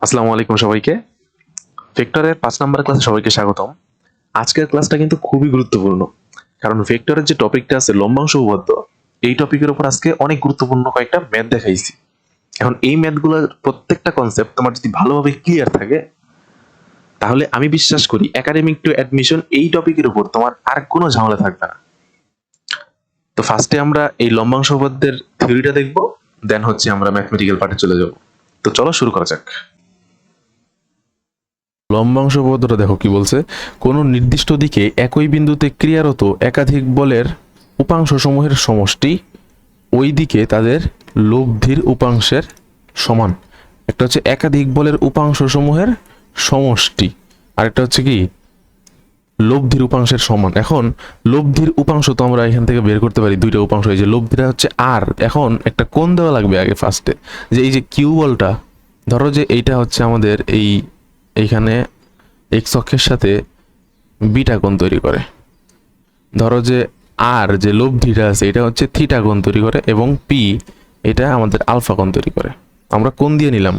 আসসালামু আলাইকুম সবাইকে। ভেক্টরের 5 নম্বর ক্লাসে সবাইকে স্বাগতম। আজকের ক্লাসটা কিন্তু খুবই গুরুত্বপূর্ণ, কারণ ভেক্টরের যে টপিকটা আছে লম্বাংশ উপপাদ্য, এই টপিকের উপর আজকে অনেক গুরুত্বপূর্ণ কয়েকটা ম্যাথ দেখাইছি। এখন এই ম্যাথগুলোর প্রত্যেকটা কনসেপ্ট তোমার যদি ভালোভাবে ক্লিয়ার থাকে, তাহলে আমি বিশ্বাস করি একাডেমিক টু অ্যাডমিশন এই টপিকের উপর তোমার আর কোনো ঝামেলা থাকবে না। তো ফার্স্টে আমরা এই লম্বাংশ উপপাদ্যের থিওরিটা দেখবো, দেন হচ্ছে আমরা ম্যাথমেটিক্যাল পার্টে চলে যাব। তো চলো শুরু করা যাক। লম্বাংশ পদ্ধতিটা দেখো কি বলছে। কোনো নির্দিষ্ট দিকে একই বিন্দুতে ক্রিয়ারত একাধিক বলের উপাংশ সমূহের সমষ্টি ওই দিকে তাদের লব্ধির উপাংশের সমান। একটা হচ্ছে একাধিক বলের উপাংশ সমূহের সমষ্টি, আরেকটা হচ্ছে কি লব্ধির উপাংশের সমান। এখন লব্ধির উপাংশ তো আমরা এখান থেকে বের করতে পারি দুইটা উপাংশ। এই যে লব্ধিটা হচ্ছে আর, এখন একটা কোণ দেওয়া লাগবে আগে ফার্স্টে, যে এই যে কিউ বলটা, ধরো যে এইটা হচ্ছে আমাদের এইখানে এক্স অক্ষের সাথে বিটা কোণ তৈরি করে। ধরো যে আর যে লব্ধিটা আছে এটা হচ্ছে থিটা কোণ তৈরি করে, এবং পি এটা আমাদের আলফা কোণ তৈরি করে। আমরা কোণ দিয়ে নিলাম,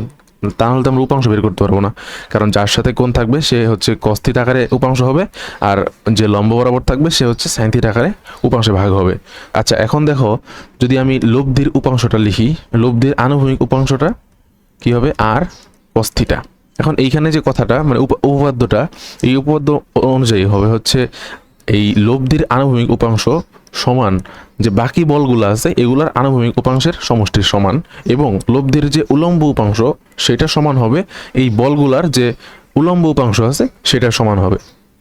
তা নাহলে তো আমরা উপাংশ বের করতে পারবো না, কারণ যার সাথে কোণ থাকবে সে হচ্ছে কস থিটা আকারে উপাংশ হবে, আর যে লম্ব বরাবর থাকবে সে হচ্ছে সাইন থিটা আকারে উপাংশে ভাগ হবে। আচ্ছা, এখন দেখো যদি আমি লব্ধির উপাংশটা লিখি, লব্ধির আনুভূমিক উপাংশটা কি হবে? আর কস থিটা। এখন এইখানে যে কথাটা মানে উপপাদ্যটা, এই উপপাদ্য অনুযায়ী হবে হচ্ছে এই লব্ধির আনুভূমিক উপাংশ সমান যে বাকি বলগুলো আছে এগুলার আনুভূমিক উপাংশের সমষ্টির সমান, এবং লব্ধির যে উলম্ব উপাংশ সেটা সমান হবে এই বলগুলার যে উলম্ব উপাংশ আছে সেটার সমান হবে।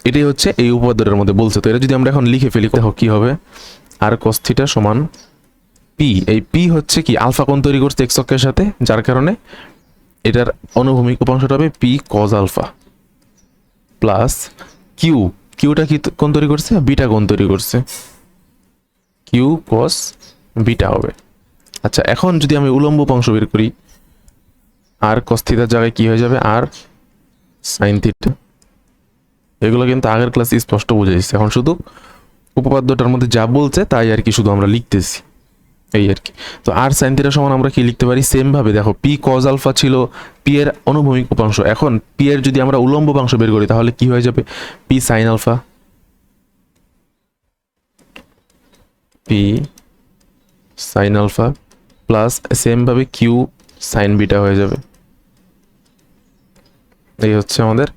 এটাই হচ্ছে এই উপপাদ্যটার মধ্যে বলছে। তো এটা যদি আমরা এখন লিখে ফেলি, দেখো কি হবে। আর কস থিটা সমান পি, এই পি হচ্ছে কি আলফা কোণ তৈরি করছে এক্স অক্ষের সাথে, যার কারণে এটার অনুভূমিক উপাংশটা হবে P cos alpha, plus Q, কিউটা কি কোণ তৈরি করছে? বিটা কোণ তৈরি করছে, কিউ কস বিটা হবে। আচ্ছা, এখন যদি আমি উলম্ব উপাংশ বের করি, আর কস থিটার জায়গায় কি হয়ে যাবে? আর সাইন থিটা। এগুলো কিন্তু আগের ক্লাসে স্পষ্ট বুঝাইছে, এখন শুধু উপপাদ্যটার মধ্যে যা বলছে তাই আর কি শুধু আমরা লিখতেছি, এই আর কি। তো আর সাইন থিটা সমান আমরা কি লিখতে পারি? সেম ভাবে দেখো, পি কজ আলফা ছিল পি এর অনুভূমিক উপাংশ, এখন পি এর যদি আমরা উলম্ব উপাংশ বের করি তাহলে কি হয়ে যাবে? P sine alpha, P sine alpha, plus same ভাবে কিউ সাইন বিটা হয়ে যাবে। এই হচ্ছে আমাদের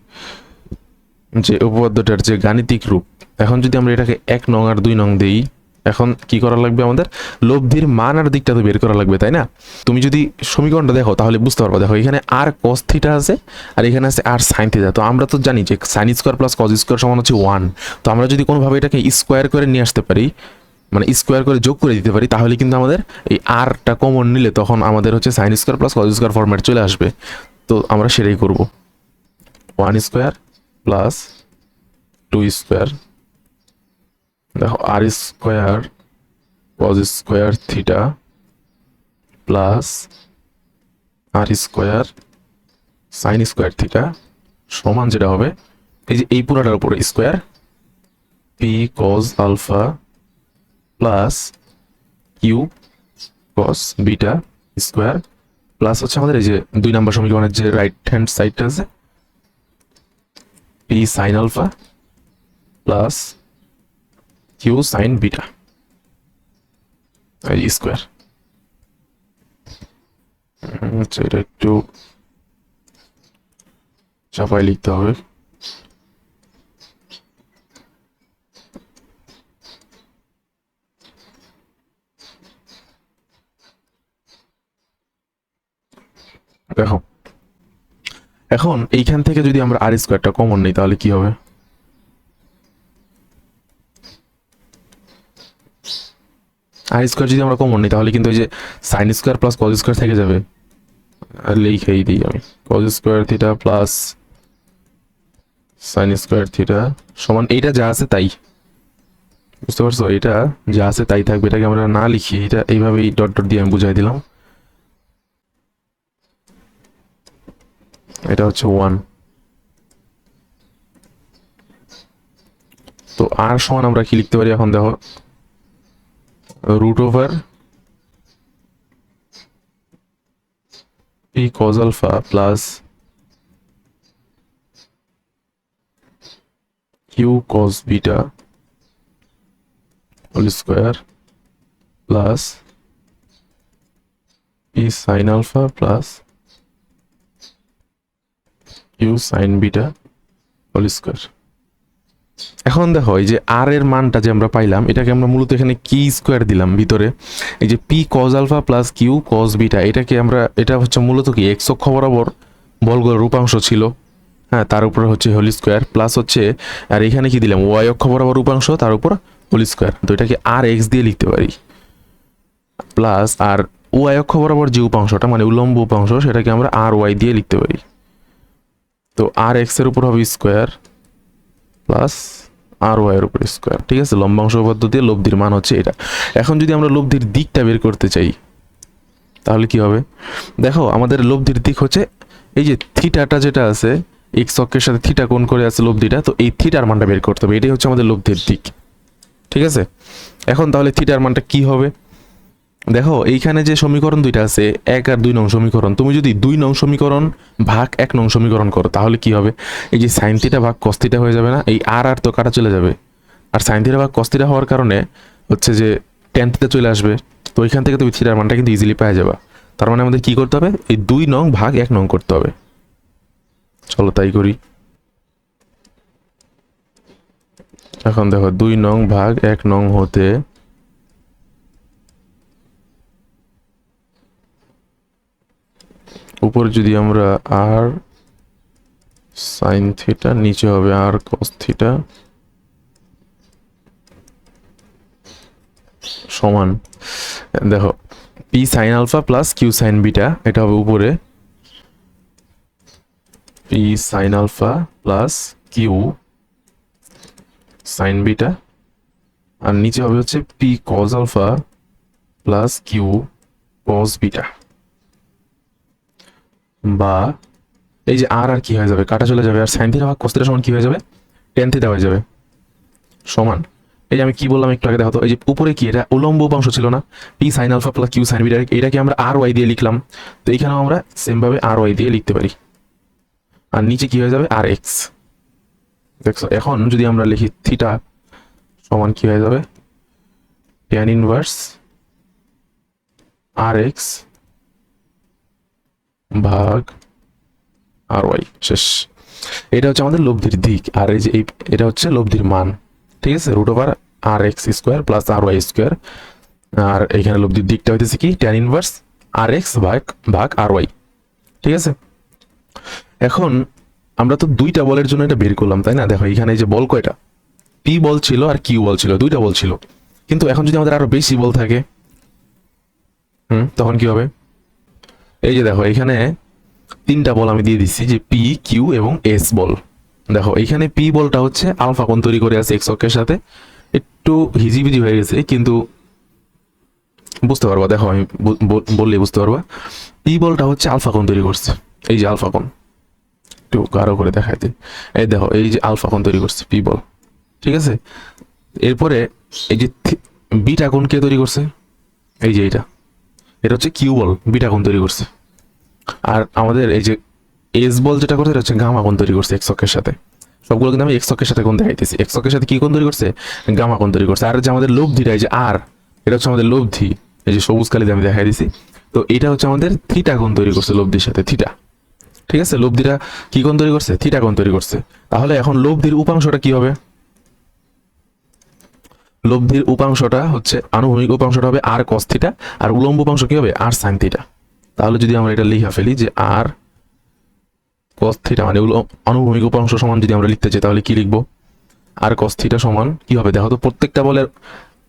যে উপপাদ্যটার যে গাণিতিক রূপ। এখন যদি আমরা এটাকে 1 নং আর 2 নং দেই, এখন কি করা লাগবে? আমাদের লব্ধির মান আর দিকটা তো বের করা লাগবে, তাই না? তুমি যদি সমীকরণটা দেখো তাহলে বুঝতে পারবো। দেখো এখানে আর কস থিটা আছে আর এখানে আছে আর সাইন থিটা। তো আমরা তো জানি যে sine square plus cos square সমান হচ্ছে 1। তো আমরা যদি কোনোভাবে এটাকে স্কোয়ার করে নিয়ে আসতে পারি, মানে স্কোয়ার করে যোগ করে দিতে পারি, তাহলে কিন্তু আমাদের এই আরটা কমন নিলে তখন আমাদের হচ্ছে sine square plus cos square format চলে আসবে। তো আমরা সেটাই করব। 1 স্কোয়ার প্লাস 2 স্কোয়ার, দেখো R square cos square theta plus R square sine square theta সমান যেটা হবে এই যে এই পুরাটার উপরে square P cos alpha plus Q cos beta square, plus হচ্ছে আমাদের এই যে 2 নম্বর সমীকরণের যে রাইট হ্যান্ড সাইডটা আছে P sine alpha plus Q sine beta square. আচ্ছা, এটা একটু চাপাই লিখতে হবে। দেখো এখন এইখান থেকে যদি আমরা আর স্কোয়ারটা কমন নিই তাহলে কি হবে? আর স্কোয়ার যদি আমরা কমন নিই তাহলে কিন্তু ওই যে sine square plus cos square থেকে যাবে। আর লিখেই দিই আমি, কস square theta plus sign square theta সমান এইটা যা আছে তাই। বুঝতে পারছো? এটা যা আছে তাই থাকবে, এটাকে আমরা না লিখি, এটা এইভাবেই ডট ডট দিয়ে আমি বুঝাই দিলাম। এটা হচ্ছে 1। তো আর সমান আমরা কি লিখতে পারি এখন? দেখো, root over P cos alpha plus Q cos beta whole square plus P sine alpha plus Q sine beta whole square. এখন দেখো এই যে আর এর মানটা যে আমরা পাইলাম এটাকে আমরা মূলত এখানে কি স্কোয়ার দিলাম ভিতরে, এই যে P cos alpha plus Q cos beta, এটাকে আমরা, এটা হচ্ছে মূলত কি এক্স অক্ষ বরাবর বলগুলোর রূপাংশ ছিল, হ্যাঁ, তার উপরে হচ্ছে হোল স্কোয়ার প্লাস হচ্ছে, আর এখানে কি দিলাম ওয়াই অক্ষ বরাবর রূপাংশ তার উপর হোল স্কোয়ার, তো এটাকে আর এক্স দিয়ে লিখতে পারি প্লাস, আর ওয়াই অক্ষ বরাবর যে উপাংশটা মানে উলম্ব উপাংশ সেটাকে আমরা আর ওয়াই দিয়ে লিখতে পারি, তো আর এক্স এর উপর হবে স্কোয়ার প্লাস আর ওয়াই এর উপর স্কোয়ার। ঠিক আছে, লম্বাংশ পদ্ধতিতে লব্ধির মান হচ্ছে এটা। এখন যদি আমরা লব্ধির দিকটা বের করতে চাই তাহলে কি হবে, দেখো আমাদের লব্ধির দিক হচ্ছে এই যে থিটাটা যেটা আছে এক্স অক্ষের সাথে থিটা কোণ করে আছে লব্ধিটা, তো এই থিটার মানটা বের করতে হবে, এটাই হচ্ছে আমাদের লব্ধির দিক। ঠিক আছে, এখন তাহলে থিটার মানটা কি হবে, দেখো এইখানে যে সমীকরণ দুইটা আছে 1 আর 2 নং সমীকরণ, তুমি যদি 2 নং সমীকরণ ভাগ 1 নং সমীকরণ করো তাহলে কি হবে, এই যে সাইন থিটা ভাগ কস থিটা হয়ে যাবে না, এই আর আর তো কাটা চলে যাবে, আর সাইন থিটা ভাগ কস থিটা হওয়ার কারণে হচ্ছে যে ট্যান থিটা চলে আসবে, তো ওইখান থেকে তুমি থিটার মানটা কিন্তু ইজিলি পাওয়া যাবে। তার মানে আমাদের কি করতে হবে, এই 2 নং ভাগ 1 নং করতে হবে। চলো তাই করি। এখন দেখো 2 নং ভাগ 1 নং হতে উপরে যদি আমরা আর সাইন থিটা, নিচে হবে আর কস থিটা সমান, দেখো P sine alpha plus Q sine beta, এটা হবে উপরে P sine alpha plus Q sine beta, আর নিচে হবে হচ্ছে P cos alpha plus Q cos beta, বা এই যে আর আর কি হয়ে যাবে কাটা চলে যাবে, আর সাইন থিটা ভাগ কস থিটা সমান কি হয়ে যাবে, টেন থিটা হয়ে যাবে সমান, এই যে আমি কি বললাম একটু আগে দেখো তো, এই যে উপরে কি এটা উলম্ব উপাংশ ছিল না, P sine alpha plus Q sine beta, এটাকে আমরা আর ওয়াই দিয়ে লিখলাম, তো এইখানেও আমরা সেম ভাবে আর ওয়াই দিয়ে লিখতে পারি, আর নিচে কি হয়ে যাবে আর এক্স। দেখছো এখন যদি আমরা লিখি থিটা সমান কি হয়ে যাবে, ট্যান ইনভার্স আর এক্স ভাগ আর ওয়াই, শেষ। এটা হচ্ছে আমাদের লব্ধির দিক, আর এই যে এটা হচ্ছে লব্ধির মান। ঠিক আছে, রুট ওভার আর এক্স স্কোয়ার প্লাস আর ওয়াই স্কোয়ার, আর এখানে লব্ধির দিকটা হইতেছে কি ট্যান ইনভার্স আর এক্স ভাগ ভাগ আর ওয়াই। ঠিক আছে, এখন আমরা তো দুইটা বলের জন্য এটা বের করলাম তাই না, দেখো এখানে যে বল কয়টা, পি বল ছিল আর কিউ বল ছিল, দুইটা বল ছিল, কিন্তু এখন যদি আমাদের আরো বেশি বল থাকে তখন কি হবে, এই যে দেখো এখানে 3টা বল আমি দিয়ে দিচ্ছি, যে পি কিউ এবং এস বল। দেখো এইখানে পি বলটা হচ্ছে আলফা কোণ তৈরি করে আছে এক্স অক্ষের সাথে, একটু হিজিবিজি হয়ে গেছে কিন্তু বুঝতে পারবা, দেখো আমি বললেই বুঝতে পারবা, পি বলটা হচ্ছে আলফা কোণ তৈরি করছে, এই যে আলফা কোণ, একটু গাঢ় করে দেখাইতে, এই দেখো এই যে আলফা কোণ তৈরি করছে পি বল। ঠিক আছে, এরপরে এই যে বিটা কোণ কে তৈরি করছে, এই যে এটা হচ্ছে কিউ বল বিটা কোণ তৈরি করছে, আর আমাদের এই যে এস বল যেটা করছে এটা হচ্ছে গামা কোণ তৈরি করছে এক্স অক্ষের সাথে, সবগুলো কিন্তু আমি এক্স অক্ষের সাথে কোণ দেখাইতেছি, এক্স অক্ষের সাথে কি কোণ তৈরি করছে, গামা কোণ তৈরি করছে, আর যে আমাদের লব্ধিটা এই যে আর, এটা হচ্ছে আমাদের লব্ধি, এই যে সবুজ কালি দিয়ে আমি দেখাই দিছি, তো এটা হচ্ছে আমাদের থিটা কোণ তৈরি করছে লব্ধির সাথে থিটা। ঠিক আছে, লব্ধিটা কি কোণ তৈরি করছে, থিটা কোণ তৈরি করছে, তাহলে এখন লব্ধির উপাংশটা কি হবে, লব্ধির উপাংশটা হচ্ছে আনুভূমিক উপাংশটা হবে আর কস থিটা, আর উলম্ব উপাংশ কি হবে আর সাইন থিটা। তাহলে যদি আমরা এটা লিখে ফেলি যে আর কস থিটা মানে আনুভূমিক উপাংশ সমান যদি আমরা লিখতে চাই তাহলে কি লিখবো, আর কস থিটা সমান কি হবে, দেখো তো প্রত্যেকটা বলের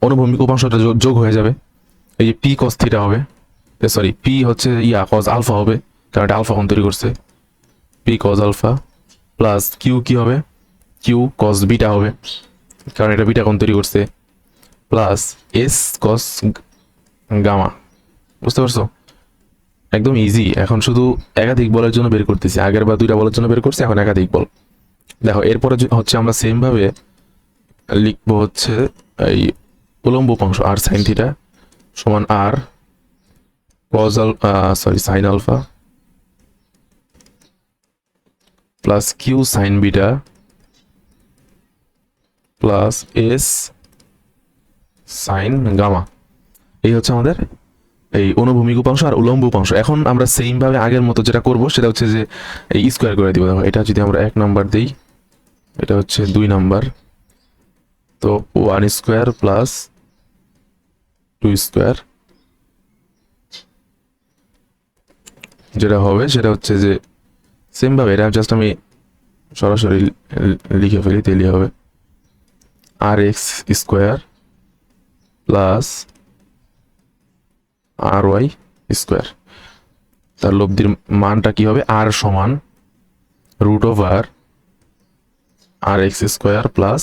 অনুভূমিক উপাংশটা যোগ হয়ে যাবে, এই যে পি কস থিটা হবে, সরি পি হচ্ছে কস আলফা হবে কারণ এটা আলফা কোণ তৈরি করছে, P cos alpha plus Q কি হবে, কিউ কস বিটা হবে কারণ এটা বিটা কোণ তৈরি করছে, প্লাস এস কস গামা। বুঝতে পারছো, একদম ইজি। এখন শুধু একাধিক বলের জন্য বের করতেছি, আগের বার 2টা বলের জন্য বের করছি, এখন একাধিক বল। দেখো এরপরে হচ্ছে আমরা সেম ভাবে লিখবো হচ্ছে এই উলম্ব উপাংশ আর সাইন থিটা সমান R cos sine alpha plus Q sine beta plus S sine gamma. এই হচ্ছে আমাদের এই অনুভূমিক উপাংশ আর উলম্ব উপাংশ। এখন আমরা সেম ভাবে আগের মতো যেটা করব সেটা হচ্ছে যে এই স্কোয়ার করে দিব। দেখো এটা যদি আমরা 1 নাম্বার দিই, এটা হচ্ছে 2 নাম্বার, তো 1 স্কোয়ার প্লাস 2 স্কোয়ার, যেটা হবে সেটা হচ্ছে যে সেম ভাবে এটা জাস্ট আমি সরাসরি লিখে ফেলি, তাহলে হবে আর এক্স স্কোয়ার প্লাস আর ওয়াই স্কোয়ার। তার লব্ধির মানটা কি হবে? আর সমান রুট ওভার আর এক্স স্কোয়ার প্লাস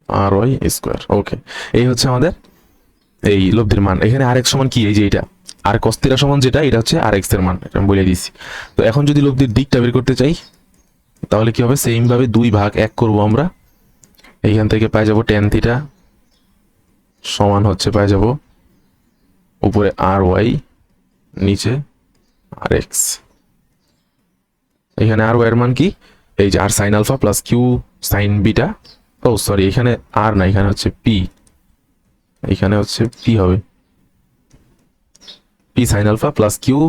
আর ওয়াই স্কোয়ার। ওকে, এই হচ্ছে আমাদের এই লব্ধির মান। এখানে আর এক্স সমান কি? এই যে এটা আর cos θ সমান যেটা, এটা হচ্ছে আর এক্স এর মান, এটা আমি বলে দিয়েছি। তো এখন যদি লব্ধির দিকটা বের করতে চাই তাহলে কি হবে? সেম ভাবে 2/1 করব আমরা। এইখান থেকে পাই যাব tan θ সমান হচ্ছে পাই যাব উপরে আর ওয়াই, নিচে আর এক্স। এখানে আর ওয়াই এর মান কি? এই যে R sine alpha plus Q sine beta. Oh sorry, এখানে আর না, এখানে হচ্ছে পি, এখানে হচ্ছে পি হবে P sine alpha plus Q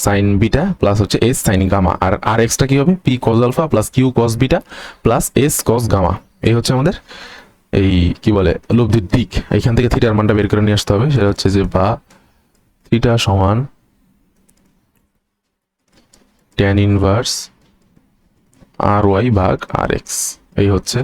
sine beta plus হচ্ছে এস সাইন গামা। আর আর এক্সটা কি হবে? P cos alpha plus Q cos beta plus S cos gamma. এই হচ্ছে আমাদের এই কি বলে লব্ধির দিক। এইখান থেকে থিটার মানটা বের করে নিয়ে আসতে হবে। সেটা হচ্ছে যে বা থিটা সমান ট্যান ইনভার্স আর ওয়াই ভাগ আর এক্স। এই হচ্ছে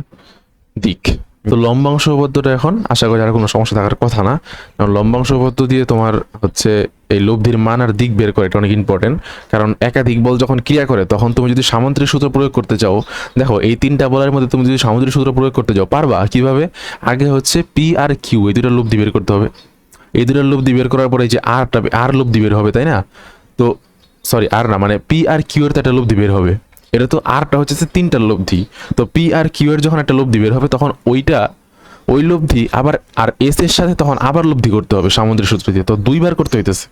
দিক। তো লম্বাংশ উপপাদ্যটা এখন আশা করি আর কোনো সমস্যা থাকার কথা না, কারণ লম্বাংশ উপপাদ্য দিয়ে তোমার হচ্ছে এই লব্ধির মান আর দিক বের করে, এটা অনেক ইম্পর্টেন্ট। কারণ একাধিক বল যখন ক্রিয়া করে তখন তুমি যদি সামুদ্রিক সূত্র প্রয়োগ করতে চাও, দেখো এই 3টা বলের মধ্যে তুমি যদি সামুদ্রিক সূত্র প্রয়োগ করতে চাও পারবা কিভাবে? আগে হচ্ছে পি আর কিউ এই দুটার লব্ধি বের করতে হবে। এই দুটার লব্ধি বের করার পরে যে আর লব্ধি বের হবে, তাই না? তো সরি আর না, মানে পি আর কিউ এর তো একটা লব্ধি বের হবে। এটা তো আরটা হচ্ছে 3টার লব্ধি। তো পি আর কিউ এর যখন একটা লব্ধি বের হবে তখন ওই লব্ধি আবার আর এস এর সাথে তখন আবার লব্ধি করতে হবে সামুদ্রিক সূত্র দিয়ে। তো 2বার করতে হইতেছে।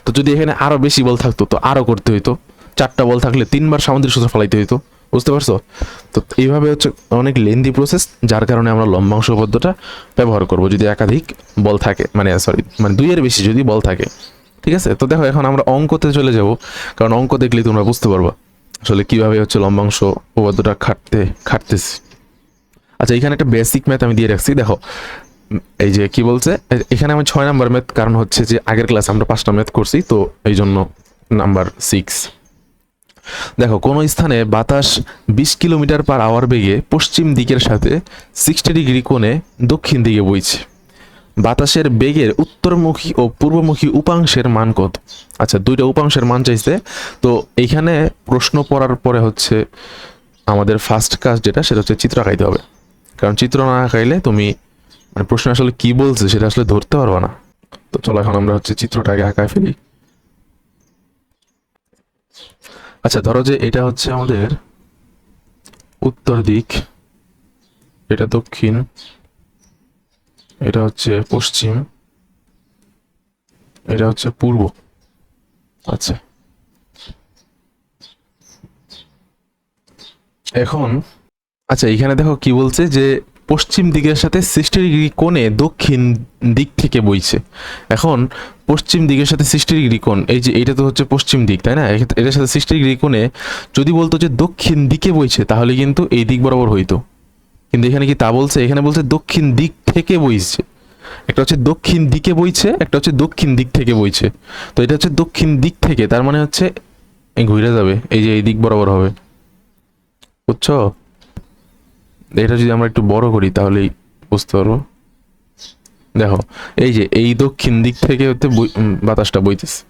তো যদি এখানে আরো বেশি বল থাকতো তো আরো করতে হইতো। 4টা বল থাকলে 3বার সামুদ্রিক সূত্র ফলাইতে হইতো। বুঝতে পারছো? তো এইভাবে হচ্ছে অনেক লেন্দি প্রসেস, যার কারণে আমরা লম্বাংশ পদ্ধতিটা ব্যবহার করব যদি একাধিক বল থাকে, মানে 2 এর বেশি যদি বল থাকে। ঠিক আছে? তো দেখো এখন আমরা অঙ্কতে চলে যাব, কারণ অঙ্ক দেখলেই তোমরা বুঝতে পারবা আসলে কিভাবে হচ্ছে লম্বাংশ উপপাদ্যটা খাটতেছি। আচ্ছা, এখানে একটা বেসিক ম্যাথ আমি দিয়ে রাখছি। দেখো এই যে কি বলছে, এখানে আমি 6 নাম্বার ম্যাথ, কারণ হচ্ছে যে আগের ক্লাস আমরা 5টা ম্যাথ করছি, তো এই জন্য নাম্বার 6। দেখো কোন স্থানে বাতাস 20 কিলোমিটার পার আওয়ার বেগে পশ্চিম দিকের সাথে 60 ডিগ্রি কোণে দক্ষিণ দিকে বইছে। বাতাসের বেগের উত্তরমুখী ও পূর্বমুখী উপাংশের মান কত? আচ্ছা, 2টা উপাংশের মান চাইছে। তো এইখানে প্রশ্ন পড়ার পরে হচ্ছে আমাদের ফার্স্ট কাজ যেটা, সেটা হচ্ছে চিত্র আঁকাইতে হবে। কারণ চিত্র না আঁকাইলে তুমি মানে প্রশ্ন আসলে কি বলছে সেটা আসলে ধরতে পারবা না। তো চলো এখন আমরা হচ্ছে চিত্রটাকে আঁকায় ফেলি। আচ্ছা, ধরো যে এটা হচ্ছে আমাদের উত্তর দিক, এটা দক্ষিণ, এটা হচ্ছে পশ্চিম, এটা হচ্ছে পূর্ব। আচ্ছা, এখন আচ্ছা এখানে দেখো কি বলছে যে পশ্চিম দিকের সাথে 60 ডিগ্রি কোণে দক্ষিণ দিক থেকে বইছে। এখন পশ্চিম দিকের সাথে 60 ডিগ্রি কোণ, এই যে এইটা তো হচ্ছে পশ্চিম দিক, তাই না? এটার সাথে 60 ডিগ্রি কোণে যদি বলতো যে দক্ষিণ দিকে বইছে তাহলে কিন্তু এই দিক বরাবর হইতো। কিন্তু এখানে কি তা বলছে? এখানে বলছে দক্ষিণ দিক থেকে বইছে। একটা হচ্ছে দক্ষিণ দিকে বইছে, একটা হচ্ছে দক্ষিণ দিক থেকে বইছে। তো এটা হচ্ছে দক্ষিণ দিক থেকে, তার মানে হচ্ছে ঘুরে যাবে, এই যে এই দিক বরাবর হবে। বুঝছো? এটা যদি আমরা একটু বড় করি তাহলেই বুঝতে পারবো। দেখো এই যে এই দক্ষিণ দিক থেকে হচ্ছে বাতাসটা বইতেছে।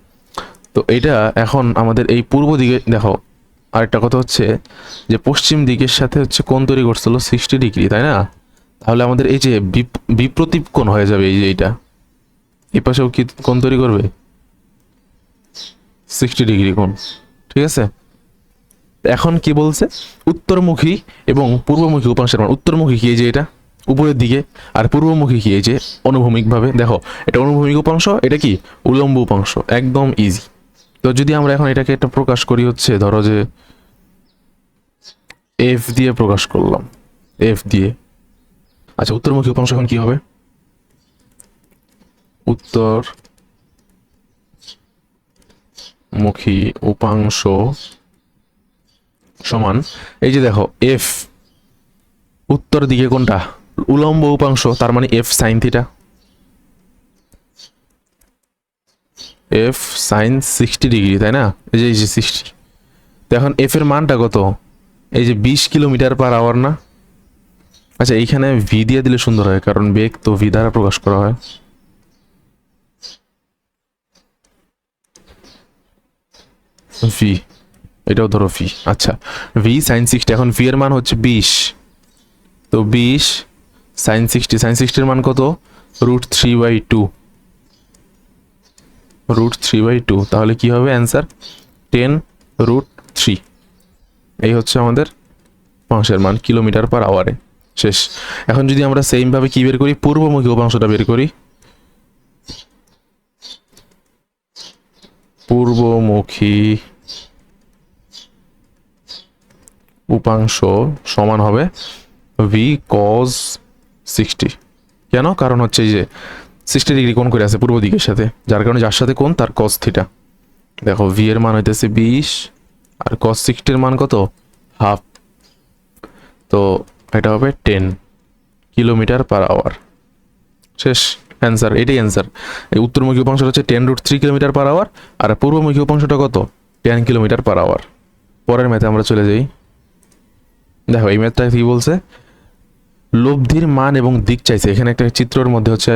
তো এটা এখন আমাদের এই পূর্ব দিকে, দেখো আরেকটা কথা হচ্ছে যে পশ্চিম দিকের সাথে হচ্ছে কোণ তৈরি করছিল 60 ডিগ্রি, তাই না? তাহলে আমাদের এই যে বিপ্রতীপ কোণ হয়ে যাবে, এই যে এইটা এই পাশেও কি কোণ তৈরি করবে? 60 ডিগ্রি কোণ। ঠিক আছে? এখন কি বলছে? উত্তরমুখী এবং পূর্বমুখী উপাংশের মান। উত্তরমুখী কি? এই যে এটা উপরের দিকে, আর পূর্বমুখী কি? এই যে অনুভূমিক ভাবে। দেখো এটা অনুভূমিক উপাংশ, এটা কি উলম্ব উপাংশ, একদম ইজি। তো যদি আমরা এখন এটাকে একটা প্রকাশ করি হচ্ছে ধরো যে এফ দিয়ে প্রকাশ করলাম, এফ দিয়ে। আচ্ছা, উত্তরমুখী উপাংশ এখন কি হবে? উত্তরমুখী উপাংশ সমান, এই যে দেখো এফ উত্তর দিকে কোনটা? উলম্ব উপাংশ, তার মানে F sine theta. F sine 60 degree, তাই না? এই যে 60। তো এখন এফ এর মানটা কত? এই যে 20 কিলোমিটার/আওয়ার না? আচ্ছা, এইখানে ভি দিয়ে দিলে সুন্দর হয়, কারণ বেগ তো ভি দ্বারা প্রকাশ করা হয়। ভি, এটাও ধরো ভি। আচ্ছা, ভি সাইন 60, এখন ভি এর মান হচ্ছে 20। তো 20 সাইন 60, সাইন 60 এর মান কত? √3/2। √3/2, তাহলে কি হবে অ্যান্সার? 10√3। এই হচ্ছে আমাদের উপাংশের মান কিলোমিটার/আওয়ারে। শেষ। এখন যদি আমরা সেম ভাবে কি বের করি, পূর্বমুখী উপাংশটা বের করি। পূর্বমুখী উপাংশ সমান হবে ভি cos 60। কেন? কারণ হচ্ছে এই যে 60 ডিগ্রি কোণ করে আছে পূর্ব দিকের সাথে, যার কারণে যার সাথে কোণ তার cos থিটা। দেখো ভি এর মান হইতেছে 20 আর cos 60 এর মান কত? হাফ। তো এটা হবে 10 কিলোমিটার/আওয়ার। শেষ অ্যান্সার, এটাই অ্যান্সার। এই উত্তরমুখী উপাংশটা হচ্ছে 10√3 কিলোমিটার/আওয়ার, আর পূর্বমুখী উপাংশটা কত? 10 কিলোমিটার/আওয়ার। পরের ম্যাথে আমরা চলে যাই। দেখো এই ম্যাথটা কি বলছে, লব্ধির মান এবং দিক চাইছে। এখানে একটা চিত্রের মধ্যে হচ্ছে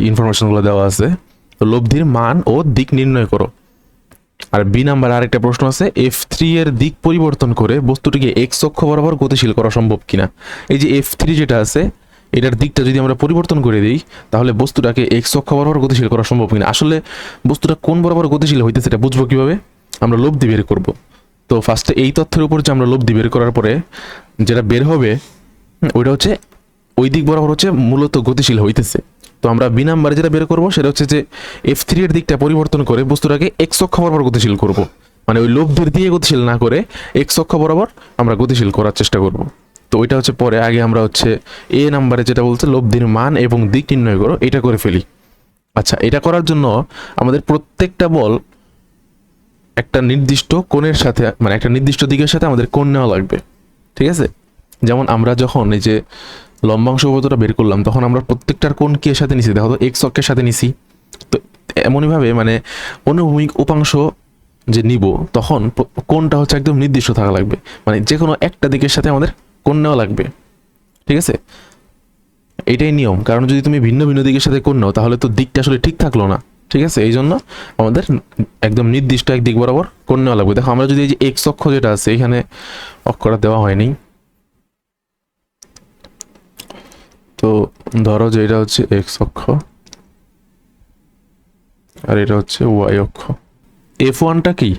ইনফরমেশনগুলো দেওয়া আছে। তো লব্ধির মান ও দিক নির্ণয় করো। আর বি নাম্বার আরেকটা প্রশ্ন আছে, F3 এর দিক পরিবর্তন করে বস্তুটিকে এক্স অক্ষ বরাবর গতিশীল করা সম্ভব কিনা। এই যে F3 যেটা আছে, এটার দিকটা যদি আমরা পরিবর্তন করে দিই, তাহলে বস্তুটাকে এক্স অক্ষ বরাবর গতিশীল করা সম্ভব কিনা। আসলে বস্তুটা কোন বরাবর গতিশীল হইতেছে এটা বুঝবো কিভাবে? আমরা লব্ধি বের করব। তো ফার্স্টে এই তথ্যের উপর যে আমরা লব্ধি বের করার পরে যেটা বের হবে, ওইটা হচ্ছে ওই দিক বরাবর হচ্ছে মূলত গতিশীল হইতেছে। তো আমরা বি নাম্বারে যেটা বের করবো সেটা হচ্ছে যে F3 এর দিকটা পরিবর্তন করে বস্তুটাকে এক্স অক্ষ বরাবর গতিশীল করব। মানে ওই লব্ধির দিয়ে গতিশীল না করে এক্স অক্ষ বরাবর আমরা গতিশীল করার চেষ্টা করব। তো ওইটা হচ্ছে পরে, আগে আমরা হচ্ছে এ নাম্বারে যেটা বলছে লব্ধির মান এবং দিক নির্ণয় করো, এটা করে ফেলি। আচ্ছা, এটা করার জন্য আমাদের প্রত্যেকটা বল একটা নির্দিষ্ট কোণের সাথে, মানে একটা নির্দিষ্ট দিকের সাথে আমাদের কোণ নেওয়া লাগবে। ঠিক আছে? যেমন আমরা যখন এই যে লম্বাংশ উপপাদ্যটা বের করলাম, তখন আমরা প্রত্যেকটার কোণ কি এর সাথে নিছি? দেখো তো এক্স অক্ষের সাথে নিছি। তো এমনইভাবে মানে অনুভূমিক উপাংশ যে নিব, তখন কোণটা হচ্ছে একদম নির্দিষ্ট থাকা লাগবে। মানে যে কোনো একটা দিকের সাথে আমাদের কোণ নেওয়া লাগবে। ঠিক আছে? এটাই নিয়ম। কারণ যদি তুমি ভিন্ন ভিন্ন দিকের সাথে কোণ নাও, তাহলে তো দিকটা আসলে ঠিক থাকলো না। ঠিক আছে? এই জন্য আমাদের একদম নির্দিষ্ট এক দিক বরাবর কোণ নেওয়া লাগবে। দেখো আমরা যদি এই যে এক্স অক্ষ যেটা আছে, এখানে অক্ষটা দেওয়া হয়নি। তো ধরো যে এটা হচ্ছে এক্স অক্ষ আর এটা হচ্ছে ওয়াই অক্ষ। F1টা কি?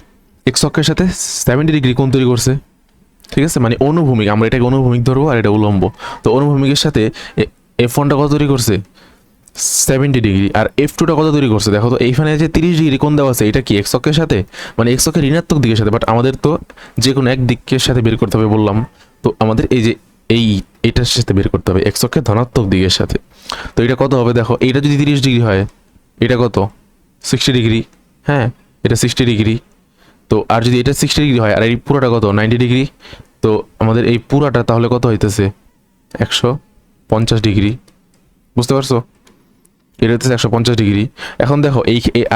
এক্স অক্ষের সাথে 70 ডিগ্রি কোণ তৈরি করছে। ঠিক আছে? মানে অনুভূমিক, আমরা এটাকে অনুভূমিক ধরবো আর এটা উলম্ব। তো অনুভূমিকের সাথে F1টা কত তৈরি করছে? 70 ডিগ্রি। আর F2টা কত তৈরি করছে? দেখো তো এইখানে যে 30 ডিগ্রি কোণ দেওয়া আছে, এটা কি এক্স অক্ষের সাথে? মানে এক্স অক্ষের ঋণাত্মক দিকের সাথে। বাট আমাদের তো যে কোনো এক দিকের সাথে বের করতে হবে বললাম। তো আমাদের এই যে এইটার সাথে বের করতে হবে এক্স অক্ষের ধনাত্মক দিকের সাথে। তো এটা কত হবে? দেখো এইটা যদি 30 ডিগ্রি হয়, এটা কত? 60 ডিগ্রি। হ্যাঁ, এটা 60 ডিগ্রি। তো আর যদি এটা 60 ডিগ্রি হয় আর এই পুরোটা কত? 90 ডিগ্রি। তো আমাদের এই পুরাটা তাহলে কত হইতেছে? 150 ডিগ্রি। বুঝতে পারছো? এটা হচ্ছে 150 ডিগ্রি। এখন দেখো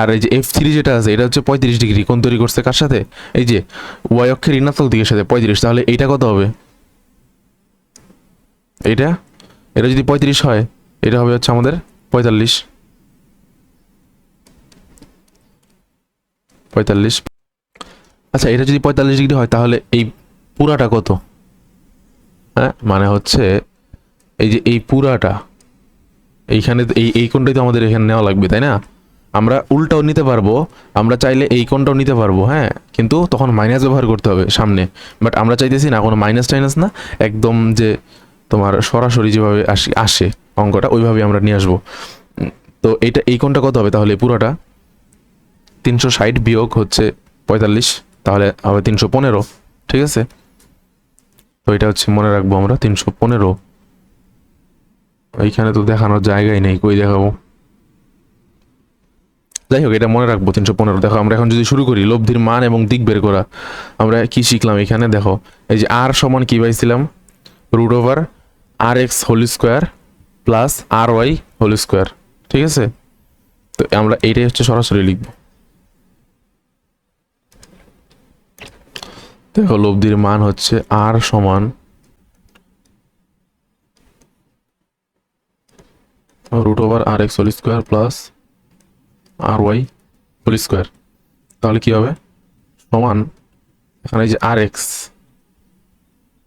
আর এই যে F3 যেটা আছে, এটা হচ্ছে 35 ডিগ্রি কোণ তৈরি করছে কার সাথে? এই যে ওয়াই অক্ষের ঋণাত্মক দিকের সাথে 35। তাহলে এইটা কত হবে? এটা এটা যদি 35 হয়, এটা হবে হচ্ছে আমাদের 45। আচ্ছা, এটা যদি 45 ডিগ্রি হয়, তাহলে এই পুরাটা কত? হ্যাঁ, মানে হচ্ছে এই যে এই পুরাটা, এইখানে এই কোণটাই তো আমাদের এখানে নেওয়া লাগবে, তাই না? আমরা উল্টাও নিতে পারবো, আমরা চাইলে এই কোণটাও নিতে পারবো। হ্যাঁ, কিন্তু তখন মাইনাস ব্যবহার করতে হবে সামনে। বাট আমরা চাইতেছি না কোনো মাইনাস টাইনাস না, একদম যে তোমার সরাসরি যেভাবে আসে অঙ্কটা ওইভাবে আমরা নিয়ে আসবো। তো এই কোণটা কত হবে তাহলে? পুরোটা 360 বিয়োগ হচ্ছে 45, তাহলে হবে 315। ঠিক আছে? তো এটা হচ্ছে মনে রাখবো আমরা 315। এইখানে তো দেখানোর জায়গায় নেই, কই দেখাবো। যাই হোক, এটা মনে রাখবো 315। দেখো আমরা এখন যদি শুরু করি লব্ধির মান এবং দিক বের করা, আমরা কি শিখলাম এখানে দেখো। এই যে আর সমান কি পাইছিলাম, রুট ওভার আর এক্স হোল স্কোয়ার প্লাস আর ওয়াই হোল স্কোয়ার। ঠিক আছে, তো আমরা এইটাই হচ্ছে সরাসরি লিখবো। দেখো লব্ধির মান হচ্ছে আর সমান রুট ওভার আর এক্স হোল স্কোয়ার প্লাস আর ওয়াই হোল স্কোয়ার। তাহলে কি হবে, সমান এখানে এই যে আর এক্স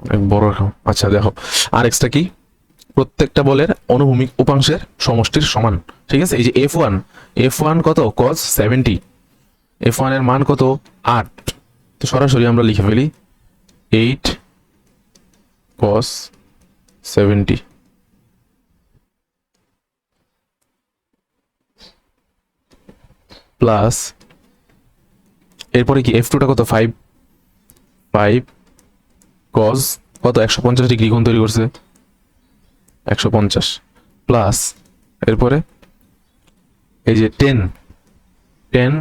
অনেক বড় রকম। আচ্ছা দেখো আর এক্সটা কি, প্রত্যেকটা বলের অনুভূমিক উপাংশের সমষ্টির সমান। ঠিক আছে, এই যে এফ ওয়ান কত কস 70, এফ ওয়ান এর মান কত 8। তো সরাসরি আমরা লিখে ফেলি 8 cos 70 প্লাস এরপরে কি F2টা কত 5 cos কত 150 ডিগ্রি কোণ তৈরি করছে 150 প্লাস এরপরে এই যে 10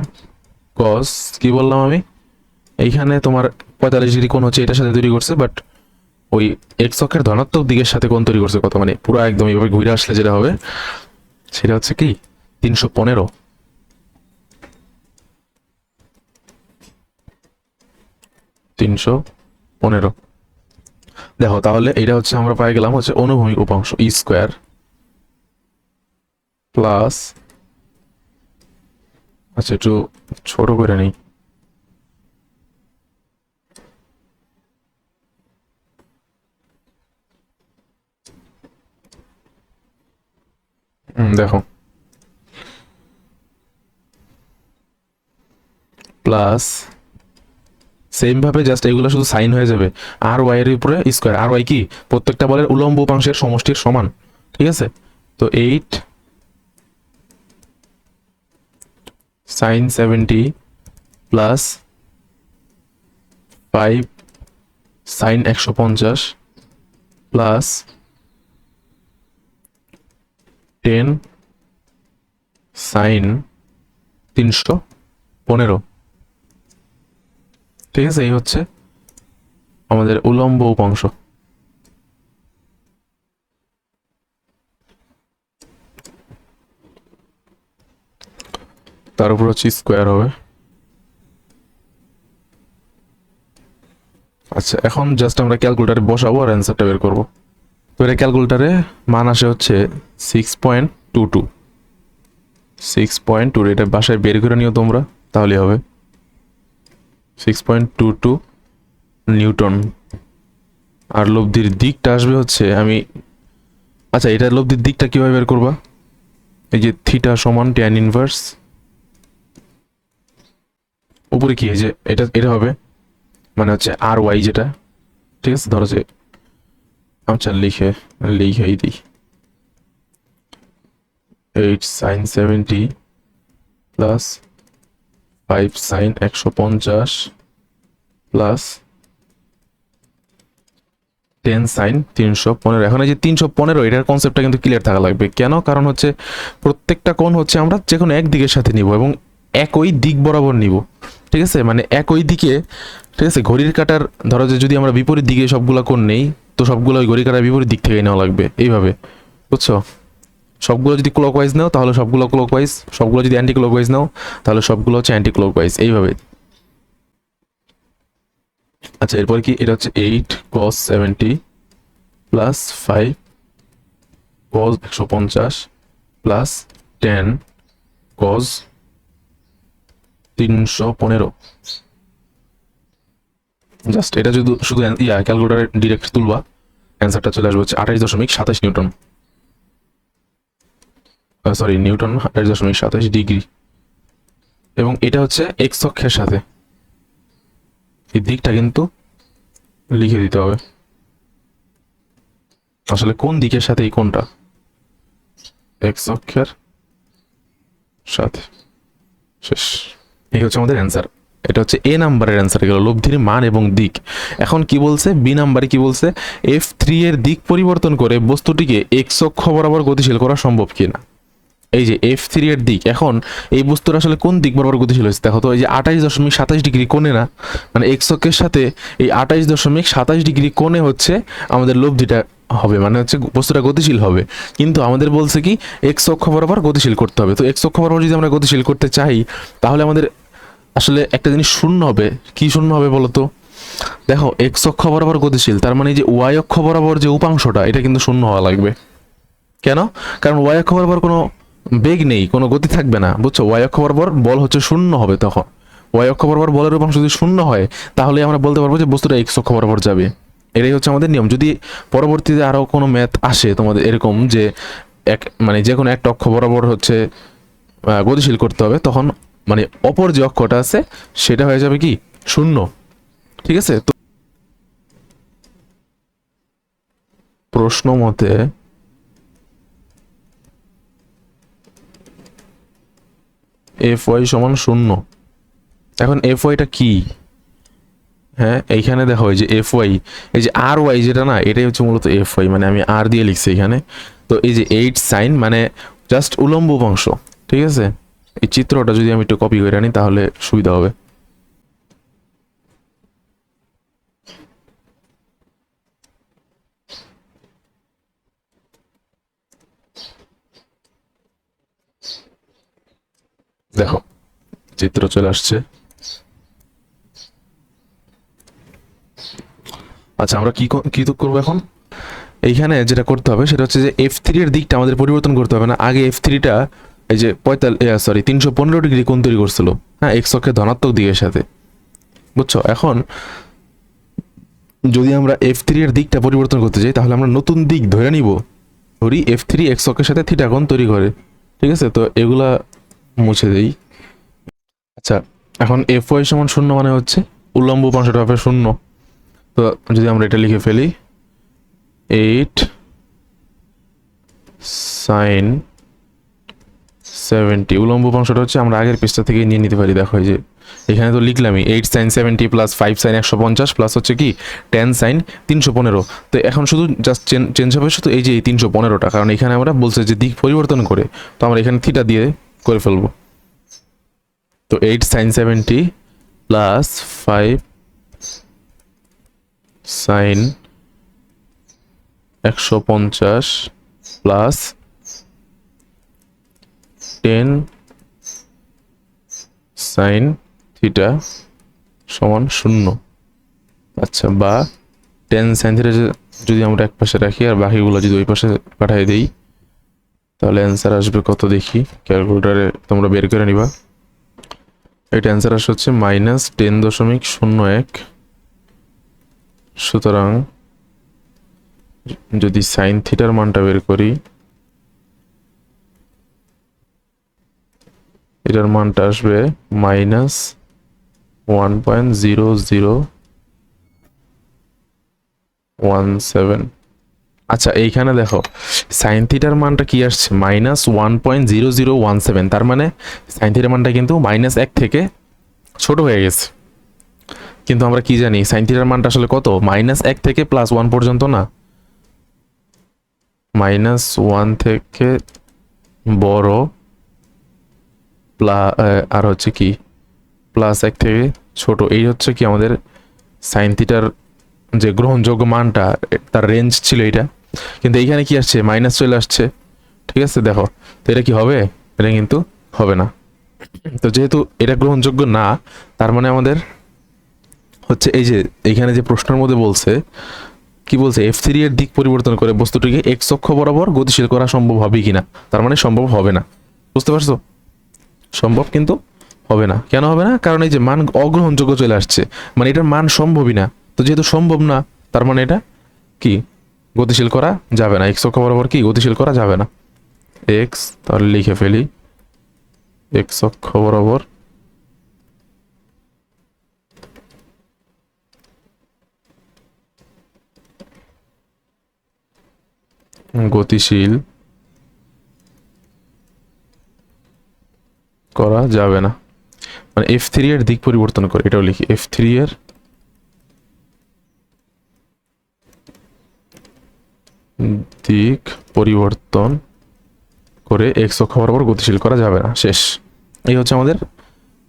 cos কি বললাম আমি, এইখানে তোমার 45 ডিগ্রি কোণ হচ্ছে এটার সাথে তৈরি করছে, বাট ওই এক্স অক্ষের ধনাত্মক দিকের সাথে কোণ তৈরি করছে কত, মানে পুরো একদম এইভাবে ঘুরে আসলে যেটা হবে সেটা হচ্ছে কি 315। দেখো তাহলে এটা হচ্ছে আমরা পাই গেলাম হচ্ছে অনুভূমিক উপাংশ ই স্কোয়ার প্লাস, আচ্ছা একটু ছোট করে নেই, দেখো প্লাস সেম ভাবে জাস্ট এগুলো শুধু সাইন হয়ে যাবে, আর ওয়াই এর উপরে স্কোয়ার। আর ওয়াই কি প্রত্যেকটা বলের উলম্ব উপাংশের সমষ্টির সমান। ঠিক আছে, তো 8 sin 70 plus 5 sin 150 plus 10 sin 315। ঠিক আছে, এই হচ্ছে আমাদের উলম্ব উপাংশ। তার উপর হচ্ছে স্কোয়ার হবে। আচ্ছা এখন জাস্ট আমরা ক্যালকুলেটারে বসাবো আর অ্যান্সারটা বের করবো। তো এটা ক্যালকুলেটারে মান আসে হচ্ছে 6.22। 6.22 এটা বাসায় বের করে নিও তোমরা, তাহলে হবে 6.22 নিউটন। আর লব্ধির দিকটা আসবে হচ্ছে আমি, আচ্ছা এটার লব্ধির দিকটা কিভাবে বের করবা, এই যে থিটা সমান ট্যান ইনভার্স উপরে কি এই যে এটা হবে মানে হচ্ছে আর ওয়াই যেটা। ঠিক আছে, ধরো যে আচ্ছা লিখেই দিই 8 sin 70 plus 5 sin 150 plus 10 sin 315। এখন এই যে 315 এটার কনসেপ্টটা কিন্তু ক্লিয়ার থাকা লাগবে। কেন, কারণ হচ্ছে প্রত্যেকটা কোণ হচ্ছে আমরা যে কোনো এক দিকের সাথে নিব এবং একই দিক বরাবর নিব। ঠিক আছে, মানে একই দিকে। ঠিক আছে, ঘড়ির কাঁটার ধরো যে যদি আমরা বিপরীত দিকে সবগুলো কোণ নেই, তো সবগুলো ওই ঘড়ির কাঁটার বিপরীত দিক থেকে নেওয়া লাগবে এইভাবে, বুঝছো? সবগুলো যদি ক্লকওয়াইজ নাও তাহলে সবগুলো ক্লকওয়াইজ, সবগুলো যদি অ্যান্টি ক্লকওয়াইজ নাও তাহলে সবগুলো হচ্ছে অ্যান্টি ক্লকওয়াইজ, এইভাবে। আচ্ছা এরপর কি, এটা হচ্ছে 8 cos 70 plus 5 cos 150 plus 10 cos 315। Just এটা যদি শুধু ক্যালকুলেটারে ডিরেক্ট তুলবা অ্যান্সারটা চলে আসবে হচ্ছে 28.27 নিউটন, সরি নিউটন 28.27 ডিগ্রি। এবং এটা হচ্ছে এক্স অক্ষের সাথে, এই দিকটা কিন্তু লিখে দিতে হবে আসলে কোন দিকের সাথে, এই কোনটা এক্স অক্ষের সাথে। শেষ, এই হচ্ছে আমাদের অ্যান্সার। এটা হচ্ছে এ নাম্বারের অ্যান্সার গেল, লব্ধির মান এবং দিক। এখন কি বলছে, বি নাম্বারে কি বলছে, F3 এর দিক পরিবর্তন করে বস্তুটিকে এক্স অক্ষ বরাবর গতিশীল করা সম্ভব কিনা। এই যে F3 এর দিক, এখন এই বস্তুর আসলে কোন দিক বরাবর গতিশীল হয়েছে দেখো তো, এই যে 28.27 ডিগ্রি কোণে না, মানে এক্স অক্ষের সাথে এই 28.27 ডিগ্রি কোণে হচ্ছে আমাদের লব্ধিটা হবে, মানে হচ্ছে বস্তুটা গতিশীল হবে। কিন্তু আমাদের বলছে কি এক্স অক্ষ বরাবর গতিশীল করতে হবে। তো এক্স অক্ষ বরাবর যদি আমরা গতিশীল করতে চাই, তাহলে আমাদের আসলে একটা জিনিস শূন্য হবে। কি শূন্য হবে বলো তো? দেখো এক্স অক্ষ বরাবর গতিশীল, তার মানে এই যে ওয়াই অক্ষ বরাবর যে উপাংশটা, এটা কিন্তু শূন্য হওয়া লাগবে। কেন? কারণ ওয়াই অক্ষ বরাবর কোনো বেগ নেই, কোনো গতি থাকবে না, বুঝছো? ওয়াই অক্ষ বরাবর বল হচ্ছে শূন্য হবে। তখন ওয়াই অক্ষ বরাবর বলের উপাংশ যদি শূন্য হয়, তাহলে আমরা বলতে পারবো যে বস্তুটা এক্স অক্ষ বরাবর যাবে। এটাই হচ্ছে আমাদের নিয়ম। যদি পরবর্তীতে আরো কোনো ম্যাথ আসে তোমাদের এরকম যে মানে যে কোনো একটা অক্ষ বরাবর হচ্ছে গতিশীল করতে হবে, তখন মানে অপর যে অক্ষটা আছে সেটা হয়ে যাবে কি শূন্য। ঠিক আছে? তো প্রশ্ন মতে এফ ওয়াই সমান শূন্য। এখন এফ ওয়াইটা কি? হ্যাঁ, এইখানে দেখো এই যে এফ ওয়াই, এই যে আর ওয়াই যেটা না, এটাই হচ্ছে মূলত এফ ওয়াই, মানে আমি আর দিয়ে লিখছি এখানে। তো এই যে 8 sin মানে জাস্ট উলম্ব উপাংশ। ঠিক আছে? এই চিত্রটা যদি আমি একটু কপি করে আনি তাহলে সুবিধা হবে। দেখো চিত্র চলে আসছে। আচ্ছা, আমরা কি তো করবো এখন? এইখানে যেটা করতে হবে সেটা হচ্ছে যে F3 এর দিকটা আমাদের পরিবর্তন করতে হবে না। আগে F3টা এই যে 315 ডিগ্রি কোণ তৈরি করছিল, হ্যাঁ, এক্স অক্ষের ধনাত্মক দিকের সাথে, বুঝছো? এখন যদি আমরা F3 এর দিকটা পরিবর্তন করতে চাই, তাহলে আমরা নতুন দিক ধরে নিব। ধরি F3 এক্স অক্ষের সাথে থিটা কোণ তৈরি করে। ঠিক আছে? তো এগুলা মুছে দেই। আচ্ছা, এখন এফ ওয়াই সমান শূন্য মানে হচ্ছে উল্লম্ব উপাংশটা হবে শূন্য। তো যদি আমরা এটা লিখে ফেলি, 8 sin 70, উলম্ব উপাংশটা হচ্ছে আমরা আগের পৃষ্ঠা থেকে নিয়ে নিতে পারি। দেখো এই যে এখানে তো লিখলামই 8 sin 70 প্লাস 5 sin 150 প্লাস হচ্ছে কি 10 sin 315। তো এখন শুধু জাস্ট চেঞ্জ হবে শুধু এই যে এই 315টা, কারণ এখানে আমরা বলছে যে দিক পরিবর্তন করে, তো আমরা এখানে থিটা দিয়ে করে ফেলবো। তো 8 sin 70 plus 5 sin 150 plus 10 sin θ সমান শূন্য। আচ্ছা, বা 10 sin θ যদি আমরা এক পাশে রাখি আর বাকিগুলো যদি ওই পাশে পাঠিয়ে দিই, তাহলে অ্যান্সার আসবে কত দেখি, ক্যালকুলেটারে তোমরা বের করে নিবা। এটা অ্যান্সার আসছে হচ্ছে -10.01। সুতরাং যদি সাইন থিটার মানটা বের করি, এটার মানটা আসবে -1.0017। আচ্ছা, এইখানে দেখো সাইন থিটার মানটা কি আসছে, -1.0017। তার মানে সাইন থিটার মানটা কিন্তু -1 থেকে ছোট হয়ে গেছে। কিন্তু আমরা কি জানি সাইন থিটার মানটা আসলে কত, -1 থেকে +1 পর্যন্ত না, -1 থেকে বড় আর হচ্ছে কি +1 থেকে ছোট। এই হচ্ছে কি আমাদের সাইন থিটার যে গ্রহণযোগ্য মানটা, তার রেঞ্জ ছিল এটা। কিন্তু এইখানে কি আসছে, মাইনাস চলে আসছে। ঠিক আছে? দেখো তো এটা কি হবে, এটা কিন্তু হবে না। তো যেহেতু এটা গ্রহণযোগ্য না, তার মানে আমাদের হচ্ছে এই যে এখানে যে প্রশ্নের মধ্যে বলছে কি বলছে, F3 এর দিক পরিবর্তন করে বস্তুটিকে এক্স অক্ষ বরাবর গতিশীল করা সম্ভব হবে কিনা। তার মানে সম্ভব হবে না। বুঝতে পারছো? সম্ভব কিন্তু হবে না। কেন হবে না? কারণ এই যে মান অগ্রহণযোগ্য চলে আসছে, মানে এটার মান সম্ভবই না। তো যেহেতু সম্ভব না, তার মানে এটা কি গতিশীল করা যাবে না, এক্স অক্ষ বরাবর কি গতিশীল করা যাবে না। এক্স, তাহলে লিখে ফেলি এক্স অক্ষ বরাবর গতিশীল করা যাবে না। মানে F3 এর দিক পরিবর্তন করে, এটাও লিখি F3 এর দিক পরিবর্তন করে এক্স অক্ষ বরাবর গতিশীল করা যাবে না। শেষ। এই হচ্ছে আমাদের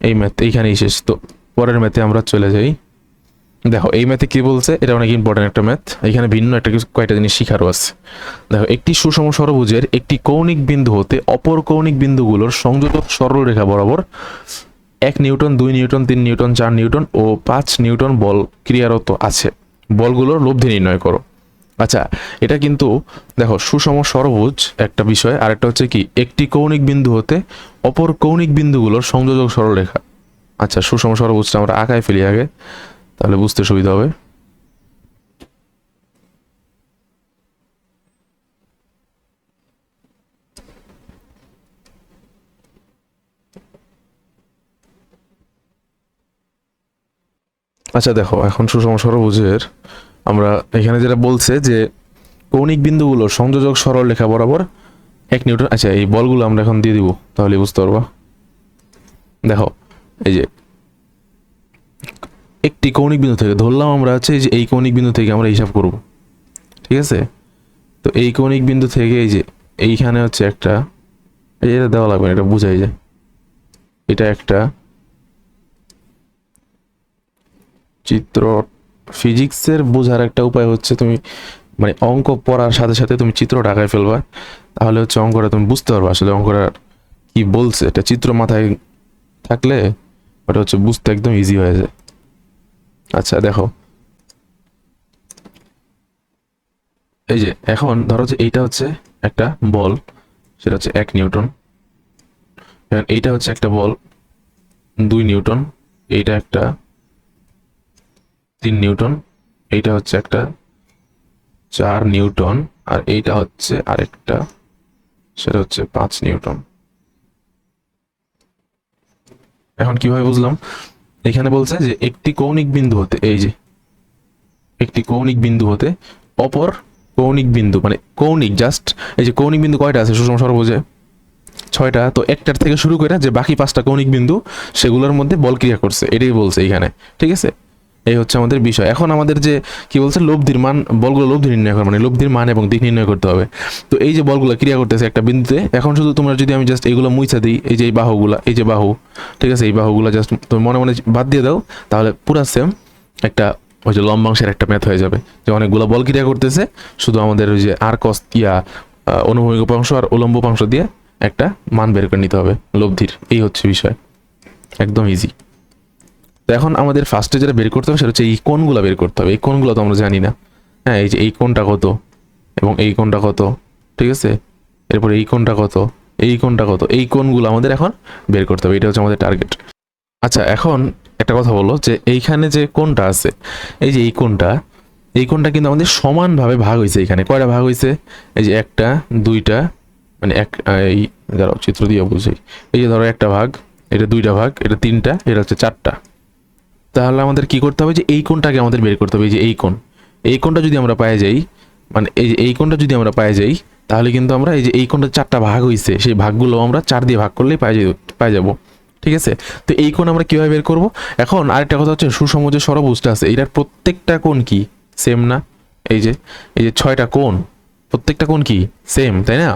এই ম্যাথ, এইখানেই শেষ। তো পরের ম্যাথে আমরা চলে যাই। দেখো এই ম্যাথে কি বলছে, এটা অনেক ইম্পর্টেন্ট একটা ম্যাথ। এখানে ভিন্ন একটা কিছু কয়টা জিনিস শিখারও আছে। দেখো, একটি সুষম ষড়ভুজের একটি কৌণিক বিন্দু হতে অপর কৌণিক বিন্দুগুলোর সংযোজক সরলরেখা বরাবর 1 নিউটন, 2 নিউটন, 3 নিউটন, 4 নিউটন ও 5 নিউটন বল ক্রিয়ারত আছে। বলগুলোর লব্ধি নির্ণয় করো। আচ্ছা, এটা কিন্তু দেখো সুষম ষড়ভুজ একটা বিষয়, আর একটা হচ্ছে কি একটি কৌণিক বিন্দু হতে অপর কৌণিক বিন্দুগুলোর সংযোজক সরলরেখা। আচ্ছা, সুষম ষড়ভুজটা আমরা আঁকায় ফেলি আগে, তাহলে বুঝতে সুবিধা হবে। আচ্ছা দেখো, এখন সুষম ষড়ভুজের আমরা এখানে যেটা বলছে যে কৌণিক বিন্দুগুলোর সংযোজক সরলরেখা বরাবর 1 নিউটন। আচ্ছা, এই বলগুলো আমরা এখন দিয়ে দিব, তাহলে বুঝতে পারবা। দেখো, এই যে একটি কৌণিক বিন্দু থেকে ধরলাম আমরা হচ্ছে এই যে এই কৌণিক বিন্দু থেকে আমরা হিসাব করব, ঠিক আছে? তো এই কৌণিক বিন্দু থেকে এই যে এইখানে হচ্ছে একটা, এটা দেওয়া লাগবে না, এটা বুঝাই যায়। এটা একটা চিত্র, ফিজিক্সের বোঝার একটা উপায় হচ্ছে তুমি মানে অঙ্ক পড়ার সাথে সাথে তুমি চিত্রটা আঁকায় ফেলবা, তাহলে হচ্ছে অঙ্কটা তুমি বুঝতে পারবা আসলে অঙ্কটা কি বলছে। এটা চিত্র মাথায় থাকলে ওটা হচ্ছে বুঝতে একদম ইজি হয়ে যায়। আচ্ছা দেখো, এই যে এখন ধরো যে এইটা হচ্ছে একটা বল, সেটা হচ্ছে 1 নিউটন। এইটা হচ্ছে একটা বল 2 নিউটন, এইটা একটা 3 নিউটন, এইটা হচ্ছে একটা 4 নিউটন, আর এইটা হচ্ছে আরেকটা, সেটা হচ্ছে 5 নিউটন। এখন কিভাবে বুঝলাম? এখানে বলছে যে একটি কৌণিক বিন্দু হতে, এই যে একটি কৌণিক বিন্দু হতে অপর কৌণিক বিন্দু, মানে কৌণিক জাস্ট এই যে কৌণিক বিন্দু কয়টা আছে সুষম ষড়ভুজে? 6টা। তো একটার থেকে শুরু করে যে বাকি 5টা কৌণিক বিন্দু সেগুলোর মধ্যে বল ক্রিয়া করছে, এটাই বলছে এইখানে, ঠিক আছে? এই হচ্ছে আমাদের বিষয়। এখন আমাদের যে কি বলছে, লব্ধির মান, বলগুলো লব্ধি নির্ণয় করা, মানে লব্ধির মান এবং দিক নির্ণয় করতে হবে। তো এই যে বলগুলো ক্রিয়া করতেছে একটা বিন্দুতে, এখন শুধু তোমরা যদি আমি জাস্ট এইগুলো মুইছা দিই, এই যে এই বাহুগুলা, এই যে বাহু, ঠিক আছে, এই বাহুগুলা জাস্ট তুমি মনে মনে বাদ দিয়ে দাও, তাহলে পুরা সেম একটা ওই যে লম্বাংশের একটা ম্যাথ হয়ে যাবে, যে অনেকগুলো বল ক্রিয়া করতেছে, শুধু আমাদের ওই যে আর কস ইয়া অনুভূমিক উপাংশ আর উলম্ব উপাংশ দিয়ে একটা মান বের করে নিতে হবে লব্ধির। এই হচ্ছে বিষয়, একদম ইজি। তো এখন আমাদের ফার্স্টে যেটা বের করতে হবে সেটা হচ্ছে এই কোণগুলো বের করতে হবে। এই কোণগুলো তো আমরা জানি না। হ্যাঁ, এই যে এই কোণটা কত এবং এই কোণটা কত, ঠিক আছে? এরপর এই কোণটা কত, এই কোণটা কত, এই কোণগুলো আমাদের এখন বের করতে হবে। এটা হচ্ছে আমাদের টার্গেট। আচ্ছা, এখন একটা কথা বলো, যে এইখানে যে কোণটা আছে, এই যে এই কোণটা কিন্তু আমাদের সমানভাবে ভাগ হয়েছে। এখানে কয়টা ভাগ হয়েছে? এই যে একটা, দুইটা, মানে এক, এই দাঁড়াও চিত্র দিয়ে বুঝি। এই যে ধরো একটা ভাগ, এটা দুইটা ভাগ, এটা তিনটা, এটা হচ্ছে চারটা। তাহলে আমাদের কি করতে হবে, যে এই কোণটাকে আমাদের বের করতে হবে। এই যে এই কোণটা যদি আমরা পাই যাই, মানে এই যে এই কোণটা যদি আমরা পাই যাই, তাহলে কিন্তু আমরা এই যে এই কোণটা 4টা ভাগ হইছে, সেই ভাগগুলো আমরা 4 দিয়ে ভাগ করলেই পাই যাব, ঠিক আছে? তো এই কোণ আমরা কিভাবে বের করব? এখন আরেকটা কথা হচ্ছে, সুষম যে ষড়ভুজটা আছে এটার প্রত্যেকটা কোণ কি সেম না? এই যে 6টা কোণ, প্রত্যেকটা কোণ কি সেম, তাই না?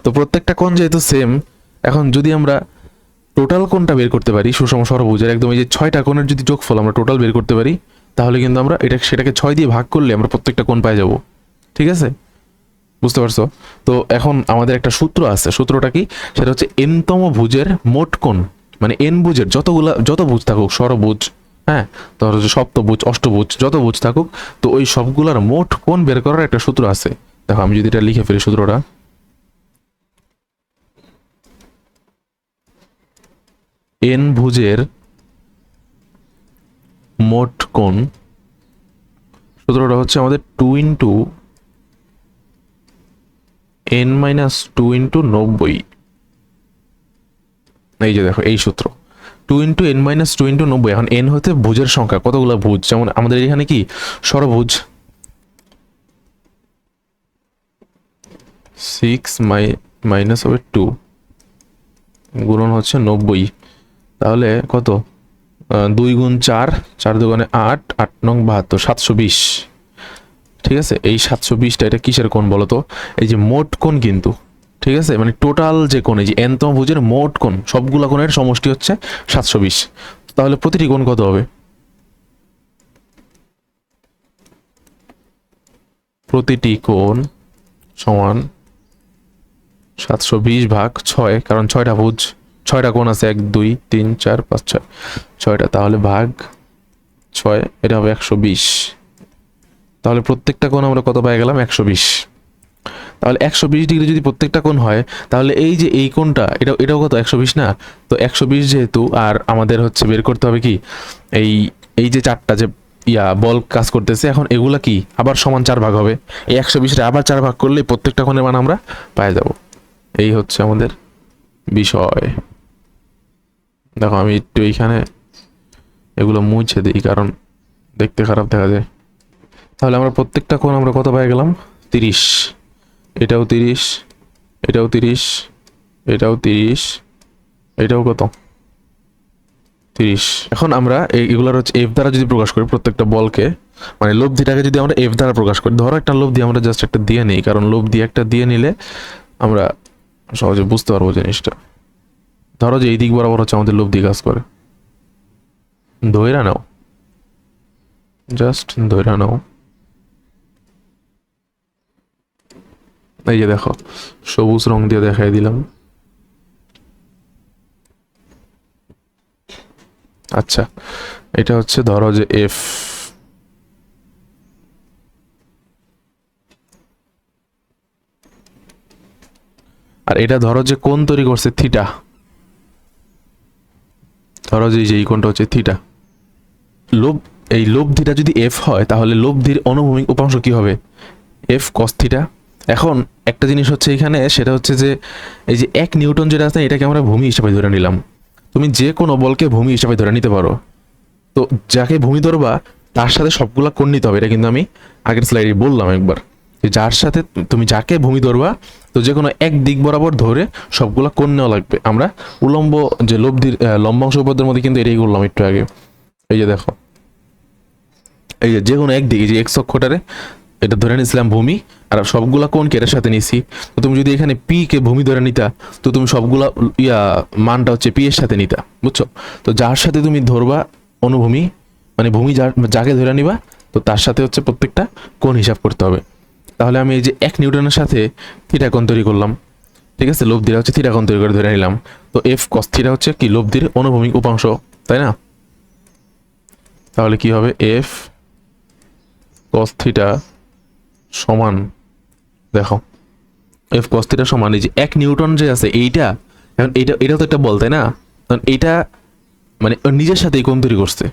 তো প্রত্যেকটা কোণ যেহেতু সেম, এখন যদি আমরা টোটাল কোণটা বের করতে পারি সুষম ষড়ভুজের, একদম এই যে 6টা কোণের যদি যোগফল আমরা টোটাল বের করতে পারি, তাহলে কিন্তু আমরা সেটাকে 6 দিয়ে ভাগ করলে আমরা প্রত্যেকটা কোণ পাই যাব, ঠিক আছে? বুঝতে পারছো? তো এখন আমাদের একটা সূত্র আছে, সূত্রটা কি? সেটা হচ্ছে এনতম ভুজের মোট কোণ, মানে এন ভুজের যত ভুজ থাকুক, ষড়ভুজ, হ্যাঁ, ধরো যে সপ্তভুজ, অষ্টভুজ, যত ভুজ থাকুক, তো ওই সবগুলার মোট কোণ বের করার একটা সূত্র আছে। দেখো আমি যদি এটা লিখে ফেলি সূত্রটা, এন ভুজের মোট কোণ, সূত্রটা হচ্ছে আমাদের 2 ইন্টু n-2 ইন্টু 90। এই যে দেখো এই সূত্র 2 ইন্টু n-2 ইন্টু 90। এখন n হতে ভুজের সংখ্যা, কতগুলো ভুজ, যেমন আমাদের এখানে কি ষড়ভুজ 6 মাইনাস হবে 2 গুণন হচ্ছে 90, তাহলে কত, 2 × 4, 4 × 2 = 8, 8×9 = 72, 720। ঠিক আছে, এই 720টা এটা কিসের কোণ বলো তো? এই যে মোট কোণ কিন্তু, ঠিক আছে, মানে টোটাল যে কোণ, এই যে n তম ভুজের মোট কোণ, সবগুলা কোণের সমষ্টি হচ্ছে 720। তাহলে প্রতিটি কোণ কত হবে? প্রতিটি কোণ সমান 720/6, কারণ 6টা ভুজ, 6টা কোণ আছে, 1 2 3 4 5 6, 6টা, তাহলে ভাগ 6, এটা হবে 120। তাহলে প্রত্যেকটা কোণ আমরা কত পাই গেলাম? 120। তাহলে 120 ডিগ্রি যদি প্রত্যেকটা কোণ হয়, তাহলে এই যে এই কোণটা, এটাও কত? 120 না? তো 120 যেহেতু, আর আমাদের হচ্ছে বের করতে হবে কি, এই এই যে চারটা যে বল কাজ করতেছে, এখন এগুলা কি আবার সমান 4 ভাগ হবে। এই 120 আবার 4 ভাগ করলে প্রত্যেকটা কোণের মান আমরা পেয়ে যাব। এই হচ্ছে আমাদের বিষয়। দেখো আমি একটু এইখানে এগুলো মুছে দিই, কারণ দেখতে খারাপ দেখা যায়। তাহলে আমরা প্রত্যেকটা কোণ আমরা কত পেয়ে গেলাম? 30। এটাও 30, এটাও 30, এটাও 30, এটাও কত? 30। এখন আমরা এগুলার হচ্ছে এফ দ্বারা যদি প্রকাশ করি প্রত্যেকটা বলকে, মানে লব্ধিটাকে যদি আমরা এফ দ্বারা প্রকাশ করি, ধরো একটা লব্ধি আমরা জাস্ট একটা দিয়ে নিই, কারণ লব্ধি একটা দিয়ে নিলে আমরা সহজে বুঝতে পারবো জিনিসটা। ধরো যে এই দিক বরাবর হচ্ছে আমাদের লব্ধি কাজ করে, ধইরা নাও, জাস্ট ধইরা নাও। এই যে দেখো, সবুজ রং দিয়ে দেখাই দিলাম। আচ্ছা, এটা হচ্ছে ধরো যে এফ, আর এটা ধরো যে কোণ তৈরি করছে থিটা, ধরো যে এই কোণটা হচ্ছে থিটা। এই লব্ধিটা যদি এফ হয়, তাহলে লব্ধির অনুভূমিক উপাংশ কি হবে? F cos theta. এখন একটা জিনিস হচ্ছে এখানে, সেটা হচ্ছে যে এই যে 1 নিউটন যেটা আছে, এটাকে আমরা ভূমি হিসাবে ধরে নিলাম। তুমি যে কোনো বলকে ভূমি হিসাবে ধরে নিতে পারো। তো যাকে ভূমি ধরবা তার সাথে সবগুলা কোণ নিতে হবে, এটা কিন্তু আমি আগের স্লাইডে বললাম একবার, যে যার সাথে তুমি যাকে ভূমি ধরবা, তো যে কোনো এক দিক বরাবর ধরে সবগুলা কোণ নেওয়া লাগবে। আমরা উলম্ব যে লব্ধির লম্বাংশ উপপাদ্যের মধ্যে কিন্তু এটাই করলাম একটু আগে। এই যে দেখো, এই যে কোনো এক দিকে, যে এক্স অক্ষটারে এটা ধরে নিয়েছিলাম ভূমি, আর সবগুলা কোণকে এটার সাথে নিছি। তো তুমি যদি এখানে পি কে ভূমি ধরে নিতা, তো তুমি সবগুলা মানটা হচ্ছে পি এর সাথে নিতা, বুঝছো? তো যার সাথে তুমি ধরবা অনুভূমি, মানে ভূমি যাকে ধরে নিবা, তো তার সাথে হচ্ছে প্রত্যেকটা কোণ হিসাব করতে হবে। তাহলে আমি এই যে 1 নিউটনের সাথে থিটা কোণ তৈরি করলাম, ঠিক আছে, লব্ধিটা হচ্ছে থিটা কোণ তৈরি করে ধরে নিলাম। তো এফ কস থিটা হচ্ছে কি লব্ধির অনুভূমিক উপাংশ, তাই না? তাহলে কি হবে? এফ কস থিটা সমান, দেখো এফ কস থিটা সমান এই যে 1 নিউটন যে আছে এইটা, এখন এটাও তো একটা বল, তাই না? কারণ এইটা মানে ওর নিজের সাথেই কোণ তৈরি করছে,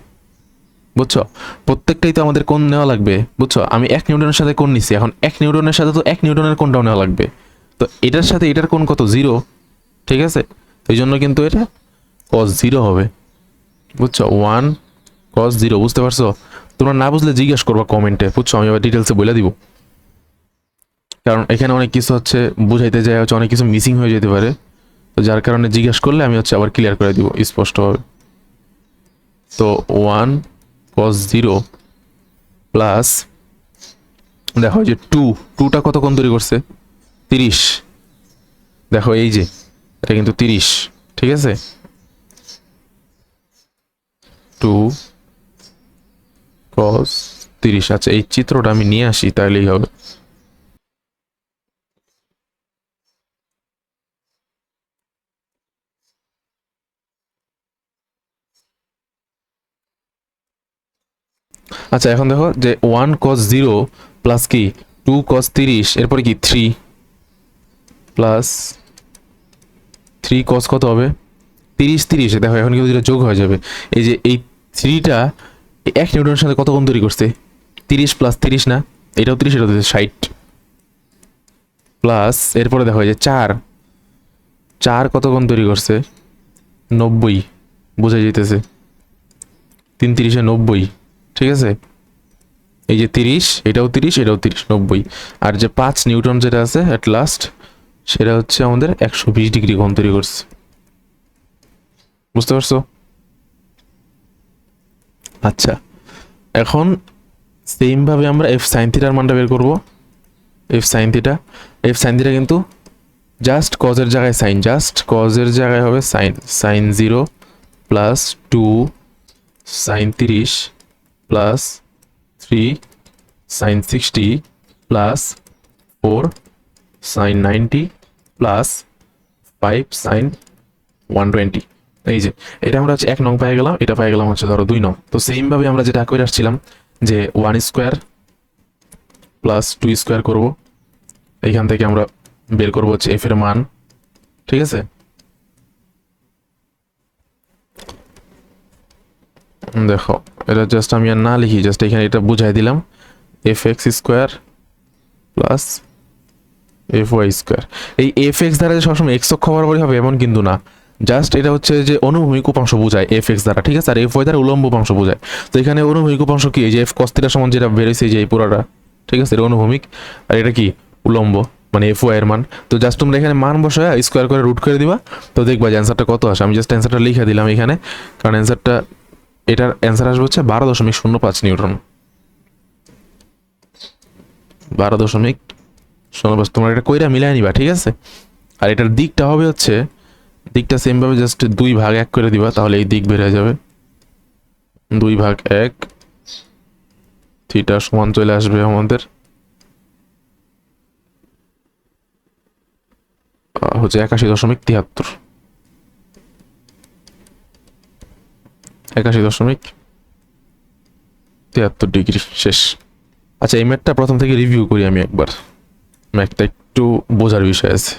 বুঝছো? প্রত্যেকটাই তো আমাদের কোণ নেওয়া লাগবে, বুঝছো? আমি 1 নিউটনের সাথে কোণ নিছি, এখন 1 নিউটনের সাথে তো 1 নিউটনের কোণটাও নেওয়া লাগবে। তো এটার সাথে এটার কোণ কত? 0, ঠিক আছে? এই জন্য কিন্তু এটা cos 0 হবে, বুঝছো? 1 cos 0, বুঝতে পারছো? তোমরা না বুঝলে জিজ্ঞাসা করবা কমেন্টে, বুঝছো? আমি আবার ডিটেলসে বলে দিব, কারণ এখানে অনেক কিছু হচ্ছে বুঝাইতে যায়, হচ্ছে অনেক কিছু মিসিং হয়ে যেতে পারে। তো যার কারণে জিজ্ঞেস করলে আমি হচ্ছে আবার ক্লিয়ার করে দিব স্পষ্টভাবে। তো 1 cos 0 প্লাস, দেখো যে 2টা কত কোণ তৈরি করছে? 30। দেখো এই যে এটা কিন্তু 30, ঠিক আছে? 2 cos 30। আচ্ছা, এই চিত্রটা আমি নিয়ে আসি, তাহলেই হবে। আচ্ছা, এখন দেখো যে 1 cos 0 প্লাস কি 2 cos 30, এরপরে কি 3 প্লাস 3 cos কত হবে? 30 30। দেখো এখন কিন্তু এটা যোগ হয়ে যাবে। এই যে এই 3টা 1 নিউটনের সাথে কত কোণ তৈরি করছে? 30 প্লাস 30 না? এটাও 30, এটাও 30, 60 প্লাস এরপরে দেখো এই যে 4 কত কোণ তৈরি করছে? 90, বোঝা যেতেছে। 3 30 90, ঠিক আছে? এই যে 30, এটাও 30, এটাও 30, 90। আর যে 5 নিউটন যেটা আছে এট লাস্ট, সেটা হচ্ছে আমাদের 120 ডিগ্রি কোণ তৈরি করছে, বুঝতে পারছো? আচ্ছা, এখন সেম ভাবে আমরা এফ সাইন থিটার মানটা বের করব। এফ সাইন থিটা কিন্তু জাস্ট কজের জায়গায় সাইন, জাস্ট কজের জায়গায় হবে sine, sine 0 plus 2 sine 30 plus 3 sine 60 plus 4 sine 90 plus 5 sine 120। এই যে এটা আমরা হচ্ছে 1 নং পেয়ে গেলাম, এটা পেয়ে গেলাম হচ্ছে ধরো 2 নং। তো সেম ভাবে আমরা যেটা করে আসছিলাম যে 1 স্কোয়ার প্লাস 2 স্কোয়ার করবো, এইখান থেকে আমরা বের করবো হচ্ছে এফ এর মান। ঠিক আছে, দেখো এটা জাস্ট আমি আর না লিখি, জাস্ট এখানে এটা বুঝাই দিলাম, F X square plus F Y square. এই এফ এক্স দ্বারা যে সবসময় এক্স অক্ষ বরাবরই হবে এমন কিন্তু না, জাস্ট এটা হচ্ছে যে অনুভূমিক উপাংশ বোঝায় এফ এক্স দ্বারা। ঠিক আছে, আর এফ ওয়াই দ্বারা উলম্ব উপাংশ বোঝায়। তো এখানে অনুভূমিক উপাংশ কি, এই যে এফ কস থিটা সমান যেটা বেরোইছে যে এই পুরোটা, ঠিক আছে, এটা অনুভূমিক, আর এটা কি উলম্ব, মানে এফ ওয়াই এর মান। তো জাস্ট তোমরা এখানে মান বসায় স্কোয়ার করে রুট করে দিবা, তো দেখবা যে অ্যান্সারটা কত আসে। আমি জাস্ট অ্যান্সারটা লিখে দিলাম এখানে, কারণ অ্যান্সারটা, এটার অ্যান্সার আসবে হচ্ছে 12.05 নিউটন। 12.05, তোমরা এটা কইরা মিলাই নিবা। ঠিক আছে, আর এটার দিকটা হবে হচ্ছে, দিকটা সেম ভাবে জাস্ট 2 ভাগ 1 করে দিবা, তাহলে এই দিক বের হয়ে যাবে 2 ভাগ 1, থিটা সমান চলে আসবে আমাদের হচ্ছে 81.73, 81.73 ডিগ্রি। শেষ। আচ্ছা, এই ম্যাথটা প্রথম থেকে রিভিউ করি আমি একবার, ম্যাথটা একটু বোঝার বিষয় আছে।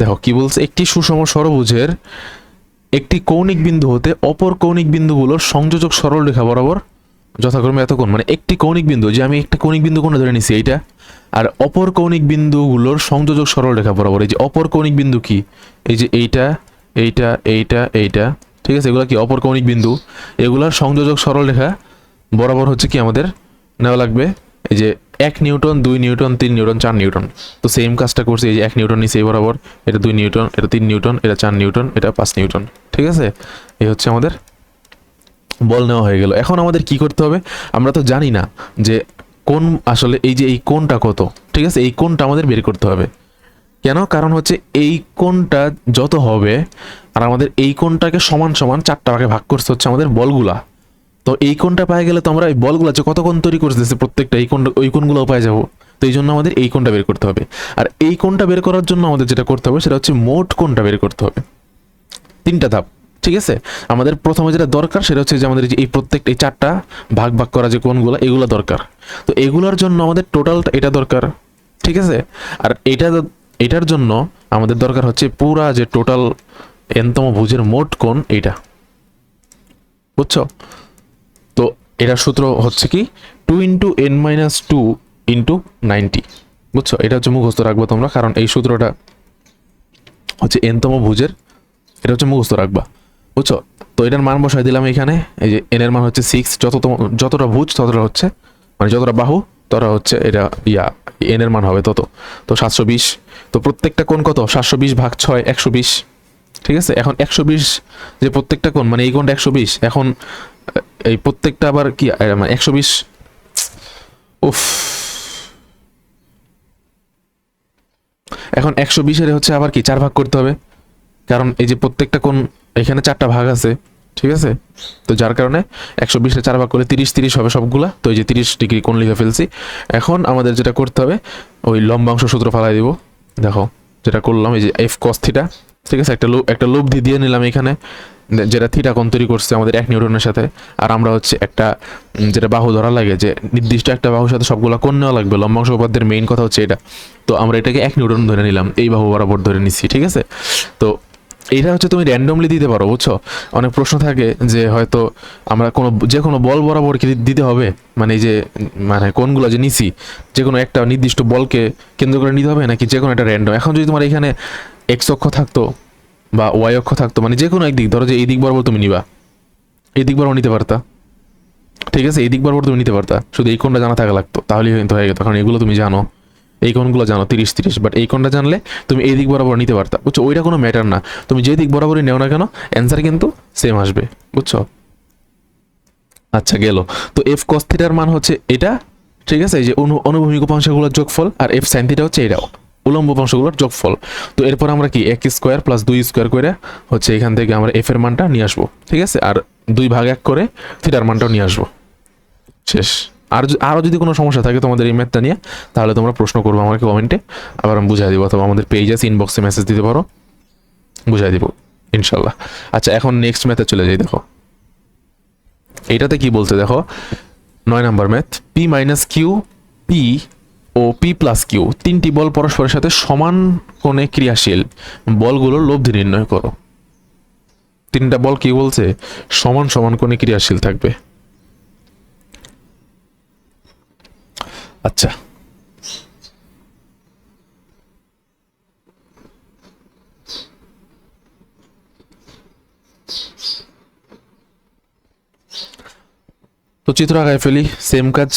দেখো কি বলছে, একটি সুষম ষড়ভুজের একটি কৌণিক বিন্দু হতে অপর কৌণিক বিন্দুগুলোর সংযোজক সরলরেখা বরাবর যথাক্রমে এত কোণ, মানে একটি কৌণিক বিন্দু, যে আমি একটা কৌণিক বিন্দু কোণে ধরে নিছি এইটা, আর অপর কৌণিক বিন্দুগুলোর সংযোজক সরলরেখা বরাবর, এই যে অপর কৌণিক বিন্দু কি, এই যে এইটা এইটা এইটা এইটা, ঠিক আছে, এগুলা কি অপর কৌণিক বিন্দু, এগুলার সংযোজক সরলরেখা বরাবর হচ্ছে কি আমাদের নেওয়া লাগবে এই যে 1 নিউটন, 2 নিউটন, 3 নিউটন, 4 নিউটন। তো সেম কাজটা করছি, এই যে 1 নিউটন নিচে এই বরাবর, এটা 2 নিউটন, এটা 3 নিউটন, এটা 4 নিউটন, এটা 5 নিউটন। ঠিক আছে, এই হচ্ছে আমাদের বল নেওয়া হয়ে গেল। এখন আমাদের কি করতে হবে, আমরা তো জানি না যে কোন আসলে এই যে এই কোণটা কত। ঠিক আছে, এই কোণটা আমাদের বের করতে হবে। কেন? কারণ হচ্ছে এই কোণটা যত হবে, আর আমাদের এই কোণটাকে সমান সমান 4টা ভাগে ভাগ করতে হচ্ছে আমাদের বলগুলা। তো এই কোণটা পাই গেলে তো আমরা এই বলগুলো যে কত কোণ তৈরি করতেছে প্রত্যেকটা, এই কোণটা ওই কোণগুলোও পাই যাবো। তো এই জন্য আমাদের এই কোণটা বের করতে হবে। আর এই কোণটা বের করার জন্য আমাদের যেটা করতে হবে সেটা হচ্ছে মোট কোণটা বের করতে হবে। 3টা ধাপ। ঠিক আছে, আমাদের প্রথমে যেটা দরকার সেটা হচ্ছে যে আমাদের এই প্রত্যেকটা এই 4টা ভাগ ভাগ করা যে কোণগুলো, এগুলো দরকার। তো এগুলোর জন্য আমাদের টোটালটা এটা দরকার। ঠিক আছে, আর এটার জন্য আমাদের দরকার হচ্ছে পুরা যে টোটাল এনতম ভুজের মোট কোণ এইটা। বুঝছো? তো এটার সূত্র হচ্ছে কি 2 × n-2 × 90। বুঝছো? এটা হচ্ছে মুখস্থ রাখবো তোমরা, কারণ এই সূত্রটা হচ্ছে এনতম ভুজের, এটা হচ্ছে মুখস্থ রাখবা। বুঝছো? তো এটার মান বসাই দিলাম এখানে, এই যে এন এর মান হচ্ছে 6, যতটা ভুজ ততটা হচ্ছে, মানে যতটা বাহু ততটা হচ্ছে এটা এন এর মান হবে তত। তো 720। তো প্রত্যেকটা কোণ কত? 720 ভাগ 6, 120। ঠিক আছে, এখন 120 যে প্রত্যেকটা কোণ, মানে এই কোণটা 120, এখন এই প্রত্যেকটা আবার কি মানে 120, উফ, এখন 120-এর হচ্ছে আবার কি 4 ভাগ করতে হবে, কারণ এই যে প্রত্যেকটা কোণ এখানে 4টা ভাগ আছে। ঠিক আছে, তো যার কারণে 120-এ 4 ভাগ করে 30 হবে সবগুলা। তো এই যে 30 ডিগ্রি কোণ লিখে ফেলছি। এখন আমাদের যেটা করতে হবে, ওই লম্বাংশ সূত্র ফালাই দিব। দেখো যেটা করলাম, এই যে এফ কস থিটা। ঠিক আছে, একটা লব্ধি দিয়ে নিলাম এখানে, যেটা থিটা কোণ তৈরি করছে আমাদের 1 নিউটনের সাথে। আর আমরা হচ্ছে একটা যেটা বাহু ধরা লাগে, যে নির্দিষ্ট একটা বাহুর সাথে সবগুলা কোণ নেওয়া লাগবে, লম্বাংশ উপাদ্যের মেইন কথা হচ্ছে এটা। তো আমরা এটাকে 1 নিউটন ধরে নিলাম, এই বাহু বরাবর ধরে নিচ্ছি। ঠিক আছে, তো এটা হচ্ছে তুমি র্যান্ডমলি দিতে পারো। বুঝছো? অনেক প্রশ্ন থাকে যে হয়তো আমরা যে কোনো বল বরাবর কি দিতে হবে, মানে এই যে মানে কোনগুলো যে নিছি, যে কোনো একটা নির্দিষ্ট বলকে কেন্দ্র করে নিতে হবে, নাকি যে কোনো একটা র্যান্ডম। এখন যদি তোমার এখানে এক্স অক্ষ থাকতো বা ওয়াই অক্ষ থাকতো, মানে যে কোনো একদিক, ধরো যে এই দিক বরাবর তুমি নিবা, এই দিক বরাবর নিতে পারতা। ঠিক আছে, এই দিক বরাবর তুমি নিতে পারতা, শুধু এই কোণটা জানা থাকা লাগতো, তাহলেই কিন্তু হয়ে যেত। কারণ এগুলো তুমি জানো, এই কোণগুলো জানো 30, বাট এই কোণটা জানলে তুমি এই দিক বরাবর নিতে পারতা। বুঝছো? ওইটা কোনো ম্যাটার না, তুমি যে দিক বরাবরই নেও না কেন অ্যান্সার কিন্তু সেম আসবে। বুঝছো? আচ্ছা গেল। তো এফ কস থিটার মান হচ্ছে এটা, ঠিক আছে, এই যে অনুভূমিক উপাংশগুলোর যোগফল, আর এফ সাইন থিটা হচ্ছে এটাও উলম্ব উপাংশগুলোর যোগফল। তো এরপর আমরা কি এক স্কোয়ার প্লাস 2 স্কোয়ার করে হচ্ছে এখান থেকে আমরা এফ এর মানটা নিয়ে আসবো, ঠিক আছে, আর 2 ভাগ 1 করে থিটার মানটাও নিয়ে আসবো। শেষ। আর আরও যদি কোনো সমস্যা থাকে তোমাদের এই ম্যাথটা নিয়ে, তাহলে তোমরা প্রশ্ন করবো আমাকে কমেন্টে, আবার আমি বুঝাই দিব, অথবা আমাদের পেজ আছে, ইনবক্সে মেসেজ দিতে পারো, বুঝাই দিব ইনশাল্লাহ। আচ্ছা এখন নেক্সট ম্যাথে চলে যাই। দেখো এইটাতে কি বলছে, দেখো 9 number math, P minus Q, P ও পি প্লাস কিউ তিনটি বল পরস্পরের সাথে সমান কোণে ক্রিয়াশীল, বলগুলোর লব্ধি নির্ণয় করো। তিনটা বল কি বলছে, সমান সমান কোণে ক্রিয়াশীল থাকবে। আচ্ছা তো চিত্র আঁকায় ফেলি, সেম কাজ,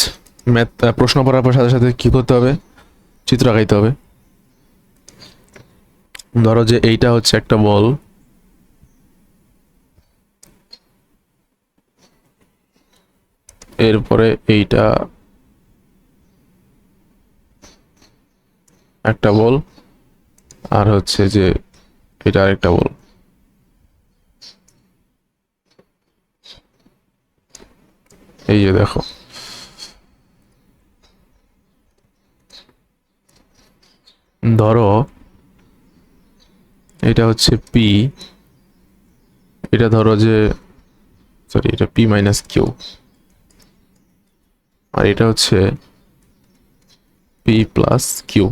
ম্যাথ প্রশ্ন পড়ার পর সাথে সাথে কি করতে হবে, চিত্র আঁকাইতে হবে। ধরো যে এইটা হচ্ছে একটা বল, এরপরে এইটা একটা বল, আর হচ্ছে যে এটা আরেকটা বল। এই যে দেখো, ধরো এটা হচ্ছে পি, এটা ধরো যে সরি এটা পি মাইনাস কিউ, আর এটা হচ্ছে পি প্লাস কিউ।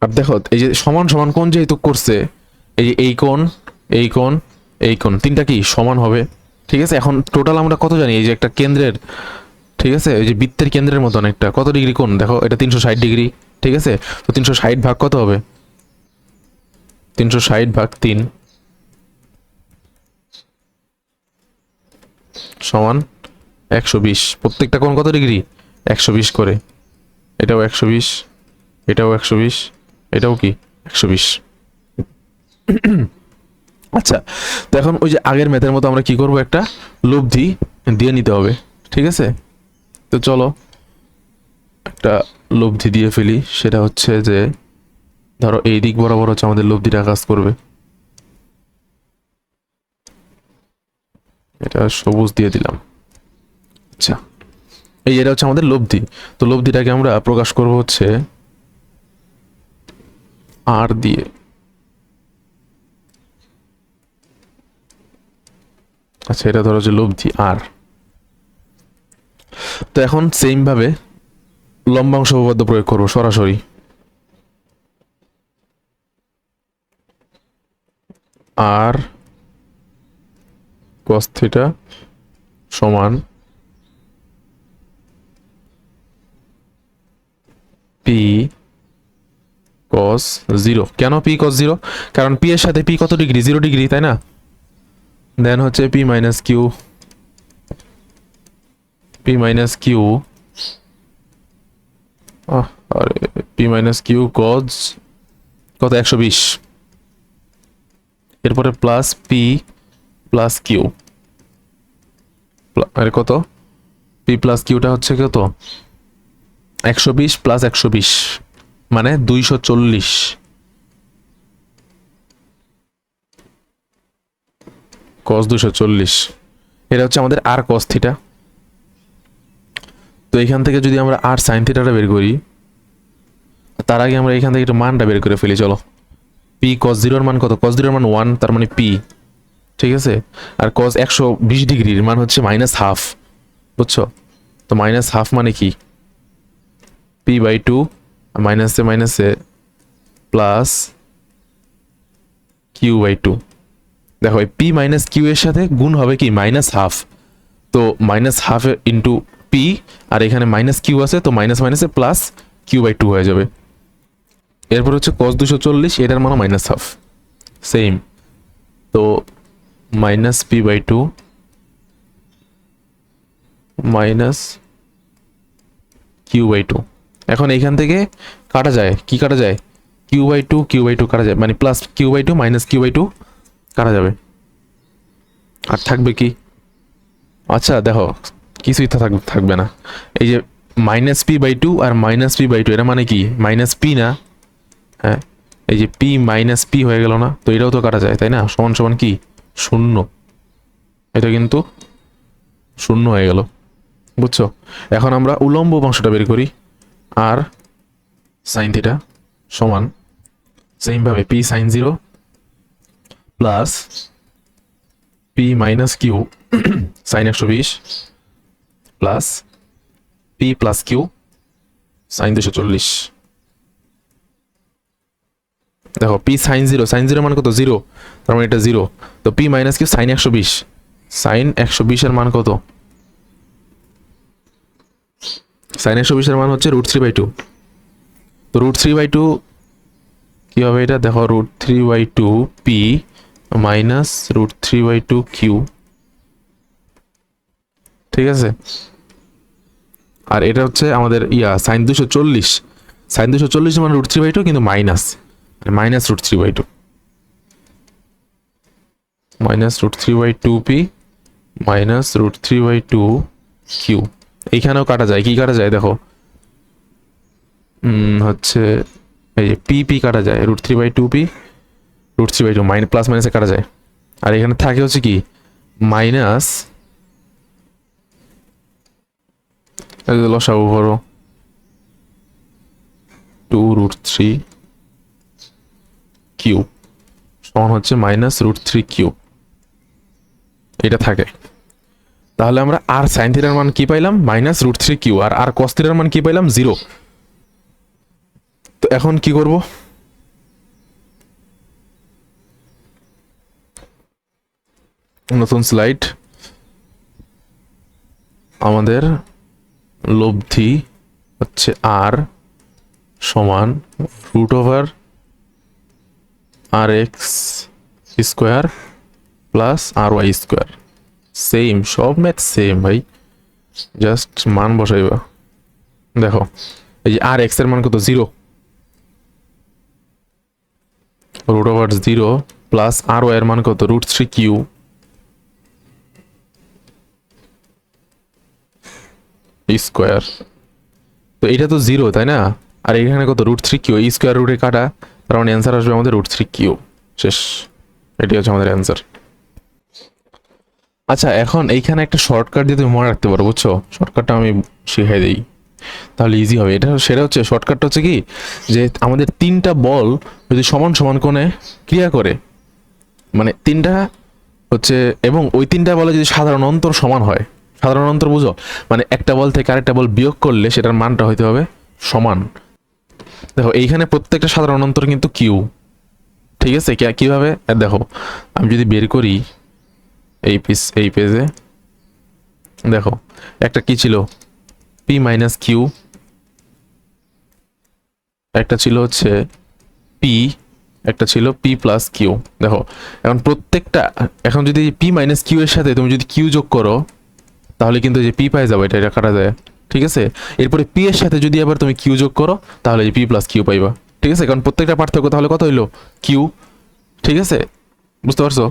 আর দেখো এই যে সমান সমান কোণ যেহেতু করছে, এই যে এই কোণ, এই কোণ, এই কোণ, তিনটা কি সমান হবে, ঠিক আছে। এখন টোটাল আমরা কত জানি, এই যে একটা কেন্দ্রের, ঠিক আছে, এই যে বৃত্তের কেন্দ্রের মতন একটা কত ডিগ্রি কোণ, দেখো এটা 360 ডিগ্রি, ঠিক আছে। তো 360 ভাগ কত হবে, 360 ভাগ 3 সমান 120। প্রত্যেকটা কোণ কত ডিগ্রি, 120 করে। এটাও 120, এটাও 120, এটাও কি 120। আচ্ছা, তো এখন ওই যে আগের ম্যাথের মতো আমরা কি করব, একটা লব্ধি দিয়ে নিতে হবে, ঠিক আছে। তো চলো একটা লব্ধি দিয়ে ফেলি, সেটা হচ্ছে যে ধরো এই দিক বরাবর হচ্ছে আমাদের লব্ধিটা কাজ করবে, এটা সবুজ দিয়ে দিলাম। আচ্ছা এই এটা হচ্ছে আমাদের লব্ধি। তো লব্ধিটাকে আমরা প্রকাশ করব হচ্ছে আর দিয়ে। আচ্ছা এটা ধরো যে লব্ধি আর। তো এখন সেম ভাবে লম্বাংশ উপপাদ্য প্রয়োগ করবো সরাসরি। আর cos থিটা সমান পি cos 0। কেন পি cos 0? কারণ পি এর সাথে পি কত ডিগ্রি, 0 ডিগ্রি, তাই না। দেন হচ্ছে P minus Q, P minus Q, আরে পি মাইনাস কিউ cos কত 120, এরপরে প্লাস পি প্লাস কিউ, আরে কত পি প্লাস কিউটা হচ্ছে কত 120 প্লাস 120 মানে 240, cos 240। এটা হচ্ছে আমাদের আর cos থিটা। তো এখান থেকে যদি আমরা আর সাইন থিটাটা বের করি, তার আগে আমরা এখান থেকে একটু মানটা বের করে ফেলি। চলো, পি cos 0 এর মান কত, cos 0 এর মান 1, তার মানে পি, ঠিক আছে। আর cos 120 ডিগ্রির মান হচ্ছে মাইনাস হাফ, বুঝছো। তো মাইনাস হাফ মানে কি, পি বাই 2 মাইনাসে মাইনাসে প্লাস কিউ বাই 2। দেখো এই পি মাইনাস কিউ এর সাথে গুণ হবে কি মাইনাস হাফ, তো মাইনাস হাফ ইন্টু পি, আর এখানে মাইনাস কিউ আছে, তো মাইনাস মাইনাসে প্লাস কিউ বাই 2 হয়ে যাবে। এরপর হচ্ছে cos 240, এটার মানে মাইনাস হাফ, সেম। তো minus P by 2 minus Q by 2। এখন এইখান থেকে কাটা যায়, কি কাটা যায়, কিউ বাই 2 কিউ বাই 2 কাটা যায়, মানে plus Q by 2 minus Q by 2 কাটা যাবে, আর থাকবে কি আচ্ছা দেখো, কিছুই তো থাকবে না। এই যে মাইনাস পি বাই টু আর মাইনাস পি বাই টু, এটা মানে কি মাইনাস পি না? হ্যাঁ, এই যে পি মাইনাস পি হয়ে গেল না, তো এটাও তো কাটা যায় তাই না? সমান সমান কি শূন্য, এটা কিন্তু শূন্য হয়ে গেল, বুঝছো? এখন আমরা উলম্ব অংশটা বের করি। আর সাইন থিটা সমান সেম ভাবে P sine zero plus P minus Q sine 120 plus P plus Q sine 240। দেখো পি সাইন জিরো মান কত? জিরো, তার মানে এটা জিরো। তো P minus Q sine 120, sine 120 এর মান কত? সাইন 120 এর মান হচ্ছে √3/2। তো √3/2 কি হবে এটা? দেখো √3/2 পি মাইনাস √3/2 কিউ, ঠিক আছে? আর এটা হচ্ছে আমাদের সাইন 240, সাইন 240 মানে √3/2 কিন্তু minus, minus √3/2 minus √3/2 P minus √3/2 Q. এইখানেও কাটা যায়, কি কাটা যায় দেখো, হচ্ছে এই যে পি পি কাটা যায়, √3/2 পি √3/2 মাইনাস প্লাস মাইনাসে কাটা যায়। আর এখানে থাকে হচ্ছে কি মাইনাস, লসাগু করো 2√3 কিউ সমান হচ্ছে মাইনাস √3 কিউ, এটা থাকে। তাহলে আমরা আর সাইন থিটার মান কি পাইলাম? Minus √3 Q. আর কস থিটার মান কি পাইলাম? জিরো। তো এখন কি করব? নতুন স্লাইড, আমাদের লব্ধি হচ্ছে আর সমান √RX square plus RY square. Same, সব ম্যাথ সেম ভাই, জাস্ট মান বসাইবা। দেখো এই যে RX এর মান কত? জিরো, √0 প্লাস RY এর মান কত? √3 কিউ স্কোয়ার। তো এটা তো জিরো তাই না? আর এখানে কত? √3 কিউ, এই স্কোয়ার রুটে কাটা, তার মানে অ্যান্সার আসবে আমাদের √3 কিউ। শেষ, এটি হচ্ছে আমাদের অ্যান্সার। আচ্ছা এখন এইখানে একটা শর্টকাট দিয়ে তুমি মনে রাখতে পারো, বুঝছো? শর্টকাটটা আমি শিখাই দিই, তাহলে ইজি হবে। সেটা হচ্ছে শর্টকাটটা হচ্ছে কি, যে আমাদের তিনটা বল যদি সমান সমান কোণে ক্রিয়া করে, মানে তিনটা হচ্ছে, এবং ওই তিনটা বলে যদি সাধারণ অন্তর সমান হয়, সাধারণ অন্তর বুঝো, মানে একটা বল থেকে আরেকটা বল বিয়োগ করলে সেটার মানটা হইতে হবে সমান। দেখো এইখানে প্রত্যেকটা সাধারণ অন্তর কিন্তু কিউ, ঠিক আছে? কিভাবে দেখো, আমি যদি বের করি এই পেজে, দেখো একটা কি ছিল? পি মাইনাস কিউ, একটা ছিল হচ্ছে পি, একটা ছিল পি প্লাস কিউ। দেখো এখন প্রত্যেকটা, এখন যদি পি মাইনাস কিউ এর সাথে তুমি যদি কিউ যোগ করো, তাহলে কিন্তু যে পি পাই যাবে, এটা কাটা যায়, ঠিক আছে? এরপরে পি এর সাথে যদি আবার তুমি কিউ যোগ করো, তাহলে পি প্লাস কিউ পাইবা, ঠিক আছে? কারণ প্রত্যেকটা পার্থক্য তাহলে কত হইলো? কিউ, ঠিক আছে? বুঝতে পারছো?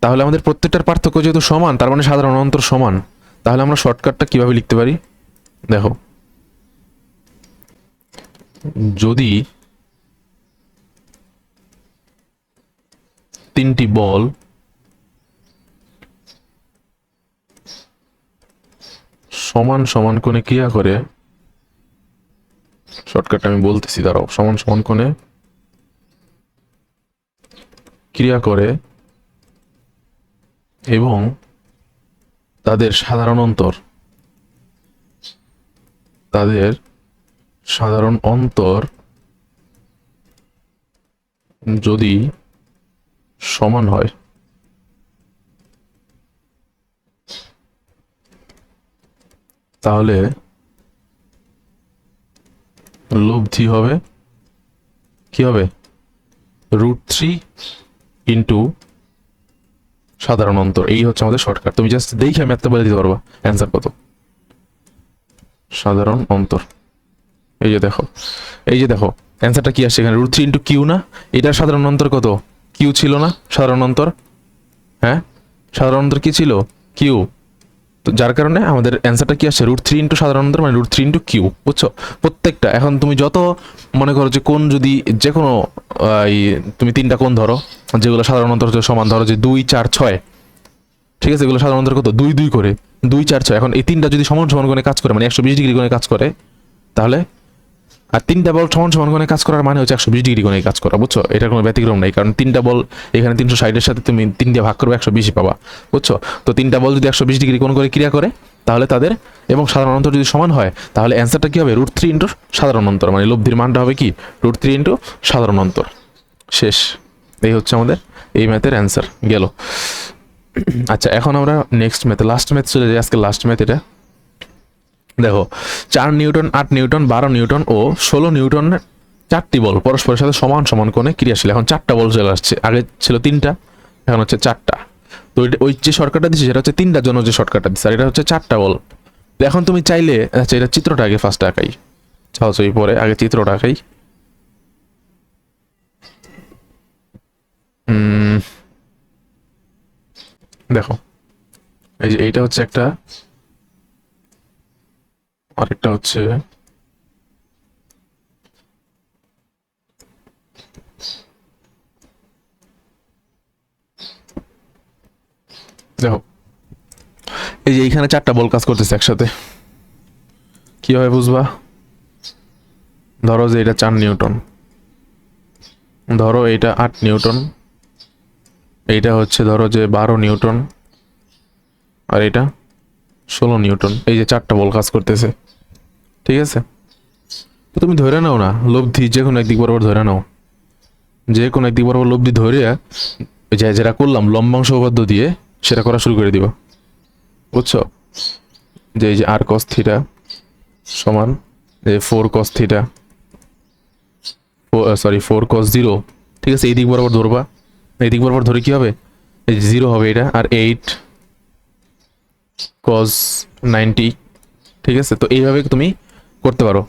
তাহলে আমাদের প্রত্যেকটার পার্থক্য যেহেতু সমান, তার মানে সাধারণ অন্তর সমান। তাহলে আমরা শর্টকাটটা কিভাবে লিখতে পারি? দেখো যদি তিনটি বল সমান সমান কোণে ক্রিয়া করে, শর্টকাটটা আমি বলতেছি দাঁড়াও, সমান সমান কোণে ক্রিয়া করে এবং তাদের সাধারণ অন্তর যদি সমান হয়, তাহলে লব্ধি হবে কি হবে? √3 ইন্টু সাধারণ অন্তর। এই হচ্ছে আমাদের শর্টকাট। তুমি জাস্ট দেখে ম্যাথটা বলে দিতে পারবা অ্যান্সার কত। সাধারণ অন্তর, এই যে দেখো অ্যান্সারটা কি আসছে এখানে? √3 ইন্টু কিউ না? এটার সাধারণ অন্তর কত? কিউ ছিল না সাধারণ অন্তর? হ্যাঁ, সাধারণ অন্তর কি ছিল? কিউ। তো যার কারণে আমাদের অ্যান্সারটা কি আসছে √3 ইন্টু সাধারণ অন্তর মানে √3 ইন্টু কিউ, বুঝছো? প্রত্যেকটা এখন তুমি যত মনে করো যে কোন যদি যে কোনো তুমি 3টা কোণ ধরো যেগুলো সাধারণ অন্তর হচ্ছে সমান, ধরো যে 2 4 6, ঠিক আছে, এগুলো সাধারণ অন্তর কত 2 2 করে 2 4 6। এখন এই 3টা যদি সমান সমান কোণে কাজ করে মানে 120 ডিগ্রি কোণে কাজ করে, তাহলে আর 3টা বল সমান সমান কোণে কাজ করার মানে হচ্ছে 120 ডিগ্রি কোণে কাজ করা, বুঝছো? এটার কোনো ব্যতিক্রম নাই, কারণ 3টা বল এখানে 360 এর সাথে তুমি 3 দিয়ে ভাগ করবে 120 পাবা, বুঝছো? তো 3টা বল যদি 120 ডিগ্রি কোণ করে ক্রিয়া করে তাহলে তাদের এবং সাধারণ অন্তর যদি সমান হয় তাহলে অ্যান্সারটা কি হবে √3 ইন্টু সাধারণ অন্তর, মানে লব্ধির মানটা হবে কি √3 ইন্টু সাধারণ অন্তর। শেষ। এই হচ্ছে আমাদের এই ম্যাথের অ্যান্সার গেল। আচ্ছা, এখন আমরা নেক্সট ম্যাথ, লাস্ট ম্যাথ চলে যাই, আজকে লাস্ট ম্যাথ এটা। দেখো 4 নিউটন, 8 নিউটন, 12 নিউটন ও 16 নিউটনের 4টি বল পরস্পরের সাথে সমান সমান কোণে ক্রিয়াশীল। এখন 4টা বল চলে আসছে, আগে ছিল 3টা, এখন হচ্ছে 4টা। তো ওই যে শর্টকাটটা দিচ্ছে সেটা হচ্ছে 3টার জন্য যে শর্টকাটটা দিচ্ছে, আর এটা হচ্ছে 4টা বল। তো এখন তুমি চাইলে, আচ্ছা এটা চিত্রটা আগে ফার্স্ট আঁকাই, চাও পরে আগে চিত্রটা আঁকাই। দেখো এই যে এইটা হচ্ছে একটা, আরেকটা হচ্ছে দেখো এই যে এইখানে 4টা বল কাজ করতেছে একসাথে, কিভাবে বুঝবা? ধরো যে এটা 4 নিউটন, ধরো এইটা 8 নিউটন, এইটা হচ্ছে ধরো যে 12 নিউটন, আর এটা 16 নিউটন। এই যে 4টা বল কাজ করতেছে, ঠিক আছে? তো তুমি ধরে নাও না লব্ধি যে কোনো একদিক বরাবর ধরে নাও, যে কোনো একদিক বরাবর লব্ধি ধরে যেটা করলাম লম্বাংশ উপপাদ্য দিয়ে সেটা করা শুরু করে দিবা, বুঝছো? যে এই যে r cos থিটা সমান যে 4 cos থিটা, সরি 4 cos 0, ঠিক আছে? এই দিক বরাবর ধরবা, এই দিক বরাবর ধরে কি হবে এই যে 0 হবে এটা, আর 8 cos 90, ঠিক আছে? তো এইভাবে তুমি করতে পারো,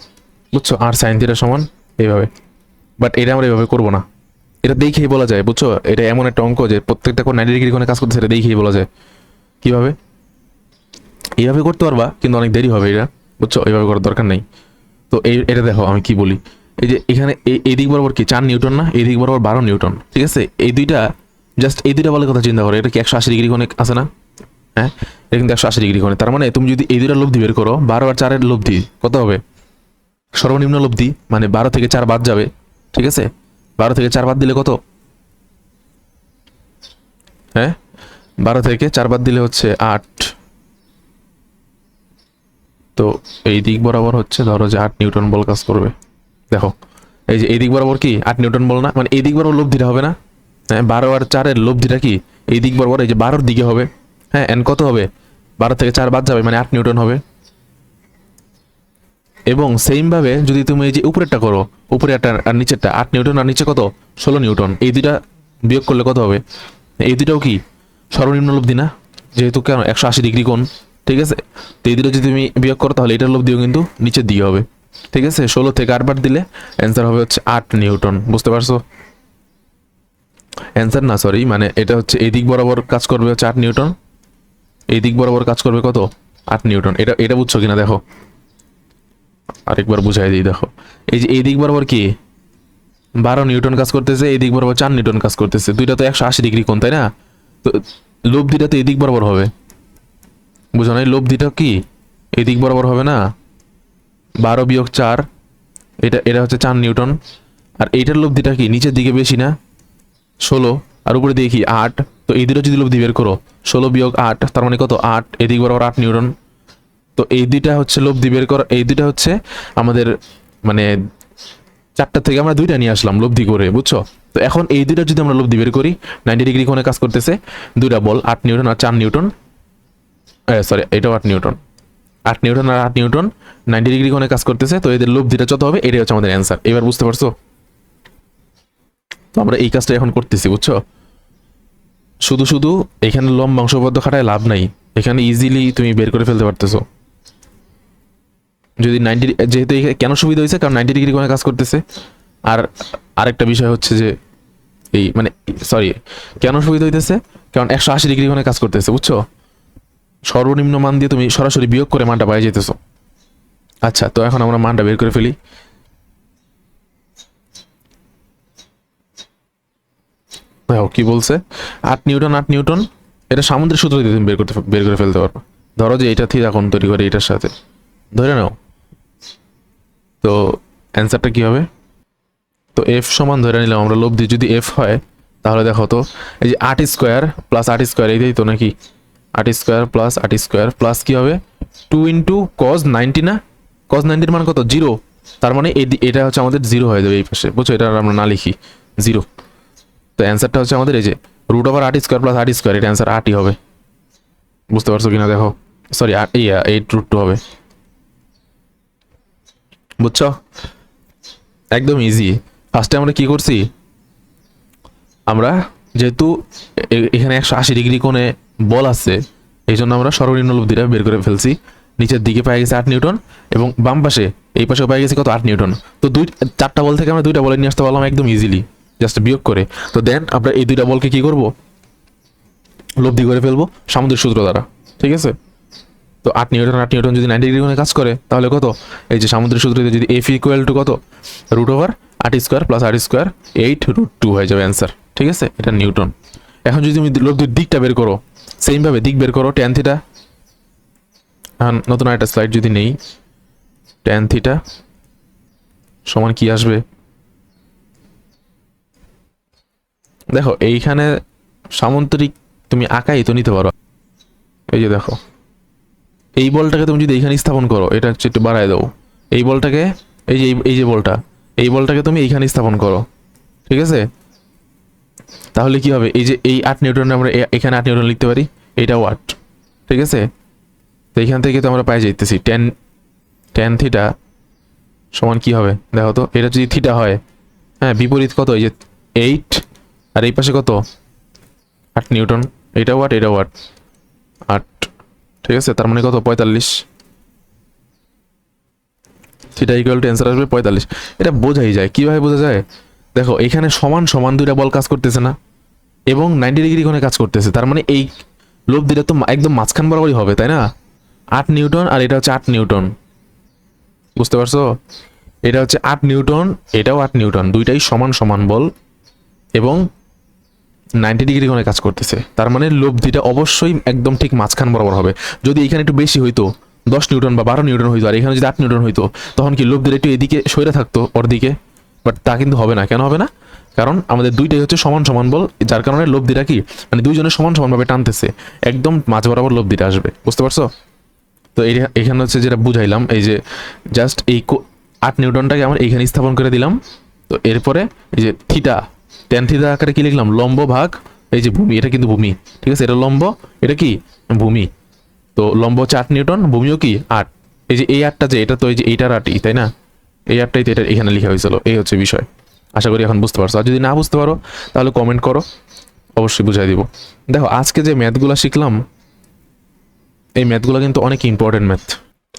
বুঝছো? আর sin থিটা সমান এইভাবে, বাট এটা আমরা এইভাবে করবো না, এটা দেখেই বলা যায়, বুঝছো? এটা এমন একটা অঙ্ক যে প্রত্যেকটা কোণ 90 ডিগ্রি কোণে কাজ করতে, সেটা দেখেই বলা যায়। কিভাবে? এইভাবে করতে পারবা কিন্তু অনেক দেরি হবে এটা, বুঝছো? এইভাবে করার দরকার নেই। তো এটা দেখো আমি কি বলি, এই যে এখানে এই দিক বরাবর কি 4 নিউটন না, এই দিক বরাবর 12 নিউটন, ঠিক আছে? এই দুইটা জাস্ট এই দুইটা বলের কথা চিন্তা করো, এটা কি 180 ডিগ্রি কোণে আছে না? হ্যাঁ, এটা কিন্তু 180 ডিগ্রি কোণে। তার মানে তুমি যদি এই দুইটা লব্ধি বের করো, 12 আর 4 এর লব্ধি কত হবে? সর্বনিম্ন লব্ধি মানে 12 থেকে 4 বাদ যাবে, ঠিক আছে? 12 থেকে 4 বাদ দিলে কত? হ্যাঁ, 12 থেকে 4 বাদ দিলে হচ্ছে 8। তো এই দিক বরাবর হচ্ছে ধরো যে 8 নিউটন বল কাজ করবে। দেখো এই যে এই দিক বরাবর কি 8 নিউটন বল না, মানে এই দিক বরাবর লব্ধিটা হবে না? হ্যাঁ, 12 আর 4 এর লব্ধিটা কি এই দিক বরাবর, এই যে 12 দিকে হবে। হ্যাঁ, এন কত হবে? 12 থেকে 4 বাদ যাবে মানে 8 নিউটন হবে। এবং সেম ভাবে যদি তুমি এই যে উপরেরটা করো, উপরে আর নিচেরটা 8 নিউটন আর নিচে কত 16 নিউটন, এই দুইটা বিয়োগ করলে কত হবে? এই দুইটাও কি সর্বনিম্ন লব্ধি না? যেহেতু কেন 180 ডিগ্রি কোণ, ঠিক আছে? তো এই দুটো যদি তুমি বিয়োগ করো তাহলে এটার লব্ধিও কিন্তু নিচের দিকে হবে, ঠিক আছে? 16 থেকে 8 বাদ দিলে অ্যান্সার হবে হচ্ছে 8 নিউটন। বুঝতে পারছো? অ্যান্সার না, সরি, মানে এটা হচ্ছে এই দিক বরাবর কাজ করবে হচ্ছে 8 নিউটন, এই দিক বরাবর কাজ করবে কত 8 নিউটন। এটা এটা বুঝছো কিনা দেখো, আরেকবার বুঝাই দিই। দেখো এই যে এই দিক বরাবর কি 12 নিউটন কাজ করতেছে, এই দিক বরাবর 4 নিউটন কাজ করতেছে, দুইটা তো 180 ডিগ্রি কোণ, তাই না? তো লব্ধিটা তো এই দিক বরাবর হবে, বুঝো না? লব্ধিটা কি এই দিক বরাবর হবে না? 12 বিয়োগ 4, এটা এটা হচ্ছে 4 নিউটন, আর এইটার লব্ধিটা কি নিচের দিকে বেশি না 16, আর উপরে দিয়ে কি 8। তো এই দুটো যদি লব্ধি বের করো 16 বিয়োগ 8 তার মানে কত 8, এদিক বরাবর 8 নিউটন। তো এই দুইটা হচ্ছে লব্ধি বের করা, এই দুইটা হচ্ছে আমাদের মানে 4টা থেকে আমরা 2টা নিয়ে আসলাম লব্ধি করে, বুঝছো? তো এখন এই দুইটা যদি আমরা লব্ধি বের করি, 90 ডিগ্রি কোণে কাজ করতেছে, দুইটা বল 8 নিউটন আর 4 নিউটন, সরি এটাও 8 নিউটন, 8 নিউটন আর 8 নিউটন 90 ডিগ্রি কোণে কাজ করতেছে। তো এদের লব্ধিটা যত হবে এটাই হচ্ছে আমাদের অ্যান্সার। এবার বুঝতে পারছো? তো আমরা এই কাজটা এখন করতেছি, বুঝছো? শুধু শুধু এখানে লম্বাংশ উপপাদ্য খাটায় লাভ নাই, এখানে ইজিলি তুমি বের করে ফেলতে পারতেছো। যদি 90, যেহেতু কেন সুবিধা হয়েছে কারণ 90 ডিগ্রি কোণে কাজ করতেছে। আর আরেকটা বিষয় হচ্ছে যে এই মানে সরি কেন সুবিধা হইতেছে কারণ 180 ডিগ্রি কোণে কাজ করতেছে, বুঝছো? সর্বনিম্ন মান দিয়ে তুমি সরাসরি বিয়োগ করে মানটা পাই যেতেছো। আচ্ছা, তো এখন আমরা মানটা বের করে ফেলি। দেখো কি বলছে, 8 নিউটন 8 নিউটন, এটা সামুদ্রিক সূত্র দিয়ে তুমি বের করে ফেলতে পারো। ধরো যে এটা থিটা কোণ তৈরি করে এটার সাথে, ধরে নাও। তো অ্যান্সারটা কি হবে? তো এফ সমান ধরে নিলাম আমরা লব্ধি যদি এফ হয়, তাহলে দেখো তো এই যে 8 স্কোয়ার প্লাস 8 স্কোয়ার, এইটাই তো নাকি 8 স্কোয়ার প্লাস 8 স্কোয়ার প্লাস কি হবে 2 ইন্টু কজ 90, না কজ 90 মান কত 0, তার মানে এটা হচ্ছে আমাদের 0 হয়ে যাবে এই পাশে, বুঝছো? এটা আমরা না লিখি 0। তো অ্যান্সারটা হচ্ছে আমাদের এই যে root over 8 square plus 8 square, এটা অ্যান্সার 8ই হবে। বুঝতে পারছো কিনা দেখো, সরি 8 √2 হবে। বুঝছো? একদম ইজি। ফার্স্টে আমরা কি করছি, আমরা যেহেতু এখানে 180 ডিগ্রি কোণে বল আছে, এই জন্য আমরা সর্বনিম্ন লব্ধিটা বের করে ফেলছি। নিচের দিকে পাই গেছে 8 নিউটন, এবং বাম পাশে এই পাশে পাই গেছে কত 8 নিউটন। তো 4টা বল থেকে আমরা 2টা বলে নিয়ে আসতে পারলাম একদম ইজিলি, জাস্ট বিয়োগ করে। তো দেন আমরা এই 2টা বলকে কি করব, লব্ধি করে ফেলবো সামুদ্রিক সূত্র দ্বারা, ঠিক আছে? তো 8 নিউটন যদি 90 ডিগ্রি কোণে কাজ করে, তাহলে কত, এই যে সামুদ্রিক সূত্রতে যদি এফ ইকুয়াল টু কত root over 8 square plus 8 square 8 √2 হয়ে যাবে অ্যান্সার, ঠিক আছে? এটা নিউটন। এখন যদি তুমি লব্ধির দিকটা বের করো, সেম ভাবে দিক বের করো, ট্যান থিটা। এখন নতুন একটা স্লাইড যদি নেই, ট্যান থিটা সমান কি আসবে, দেখো এইখানে সামুদ্রিক তুমি আঁকাই তো নিতে পারো। এই যে দেখো, এই বলটাকে তুমি যদি এইখানে স্থাপন করো, এটা হচ্ছে একটু বাড়ায় দাও, এই বলটাকে, এই যে বলটা, এই বলটাকে তুমি এইখানে স্থাপন করো, ঠিক আছে? তাহলে কি হবে, এই যে এই 8 নিউটন আমরা এখানে 8 নিউটন লিখতে পারি, এটা ওয়াট, ঠিক আছে? তো এইখান থেকে তো আমরা পাই যাইতেছি ট্যান থিটা সমান কি হবে দেখো তো, এটা যদি থিটা হয়, হ্যাঁ বিপরীত কত, এই যে 8, আর এই পাশে কত 8 নিউটন, এটা ওয়াট 8, ঠিক আছে? তার মানে কত 45, থিটা ইকুয়াল টু অ্যান্সার আসবে 45। এটা বোঝাই যায়, কিভাবে বোঝা যায়, দেখো এখানে সমান সমান 2টা বল কাজ করতেছে না, এবং 90 ডিগ্রি কোণে কাজ করতেছে, তার মানে এই লব্ধিটা তো একদম মাঝখান বরাবরই হবে, তাই না? 8 নিউটন আর এটা হচ্ছে 8 নিউটন, বুঝতে পারছো? এটা হচ্ছে 8 নিউটন, এটাও 8 নিউটন, দুইটাই সমান সমান বল এবং 90 ডিগ্রি কোণে কাজ করতেছে, তার মানে লব্ধিটা অবশ্যই একদম ঠিক মাঝখান বরাবর হবে। যদি এখানে একটু বেশি হইতো 10 নিউটন বা 12 নিউটন হইতো, আর এখানে যদি 8 নিউটন হইতো, তখন কি লব্ধিটা একটু এদিকে সরে থাকতো ওর দিকে, বাট তা কিন্তু হবে না। কেন হবে না? কারণ আমাদের দুইটাই হচ্ছে সমান সমান বল, যার কারণে লব্ধিটা কি মানে দুইজনের সমান সমানভাবে টানতেছে, একদম মাঝ বরাবর লব্ধিটা আসবে, বুঝতে পারছো? তো এখানে হচ্ছে যেটা বুঝাইলাম, এই যে জাস্ট এই 8 নিউটনটাকে আমরা এইখানে স্থাপন করে দিলাম। তো এরপরে এই যে থিটা, ট্যান থিটা আকারে কি লিখলাম, লম্ব ভাগ এই যে ভূমি, এটা কিন্তু ভূমি, ঠিক আছে? এটা লম্ব, এটা কি ভূমি। তো লম্ব হচ্ছে 8 নিউটন, ভূমিও কি 8। এই যে এই 8টা যে, এটা তো এই যে এইটার 8ই, তাই না? এই 8টাই তো এটা এখানে লেখা হয়েছিল, এই হচ্ছে বিষয়। আশা করি এখন বুঝতে পারছো, আর যদি না বুঝতে পারো তাহলে কমেন্ট করো, অবশ্যই বুঝাই দিব। দেখো আজকে যে ম্যাথগুলো শিখলাম, এই ম্যাথগুলো কিন্তু অনেক ইম্পর্টেন্ট ম্যাথ।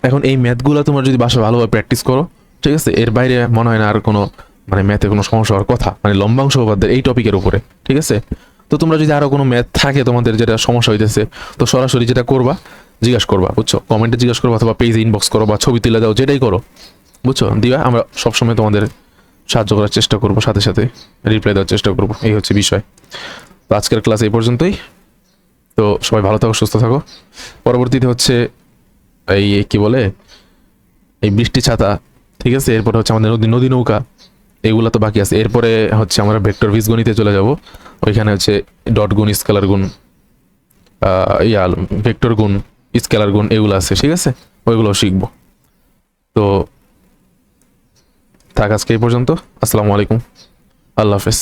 এখন এই ম্যাথগুলো তোমার যদি বাসায় ভালোভাবে প্র্যাকটিস করো, ঠিক আছে, এর বাইরে মনে হয় না আর কোনো মানে ম্যাথে কোনো সমস্যা হওয়ার কথা, মানে লম্বাংশ উপপাদ্যের এই টপিকের উপরে, ঠিক আছে? তো তোমরা যদি আরো কোনো ম্যাথ থাকে তোমাদের যেটা সমস্যা হইতেছে, তো সরাসরি যেটা করবা জিজ্ঞাসা করবা, বুঝছো? কমেন্টে জিজ্ঞাসা করবা, অথবা পেজে ইনবক্স করো, বা ছবি তুলে দাও, যেটাই করো, বুঝছো? দিবা, আমরা সবসময় তোমাদের সাহায্য করার চেষ্টা করবো, সাথে সাথে রিপ্লাই দেওয়ার চেষ্টা করবো, এই হচ্ছে বিষয়। তো আজকের ক্লাস এই পর্যন্তই। তো সবাই ভালো থাকো, সুস্থ থাকো। পরবর্তীতে হচ্ছে এই কি বলে, এই বৃষ্টি ছাতা, ঠিক আছে? এরপরে হচ্ছে আমাদের নদী নৌকা, এগুলো তো বাকি আছে। এরপরে হচ্ছে আমরা ভেক্টর বীজগণিতে চলে যাব, ওইখানে হচ্ছে ডট গুণ, স্কেলার গুণ, ভেক্টর গুণ, স্কেলার গুণ, এগুলো আছে, ঠিক আছে? ওইগুলো শিখবো। তো থাক আজকে এই পর্যন্ত। আসসালামু আলাইকুম, আল্লাহ হাফেজ।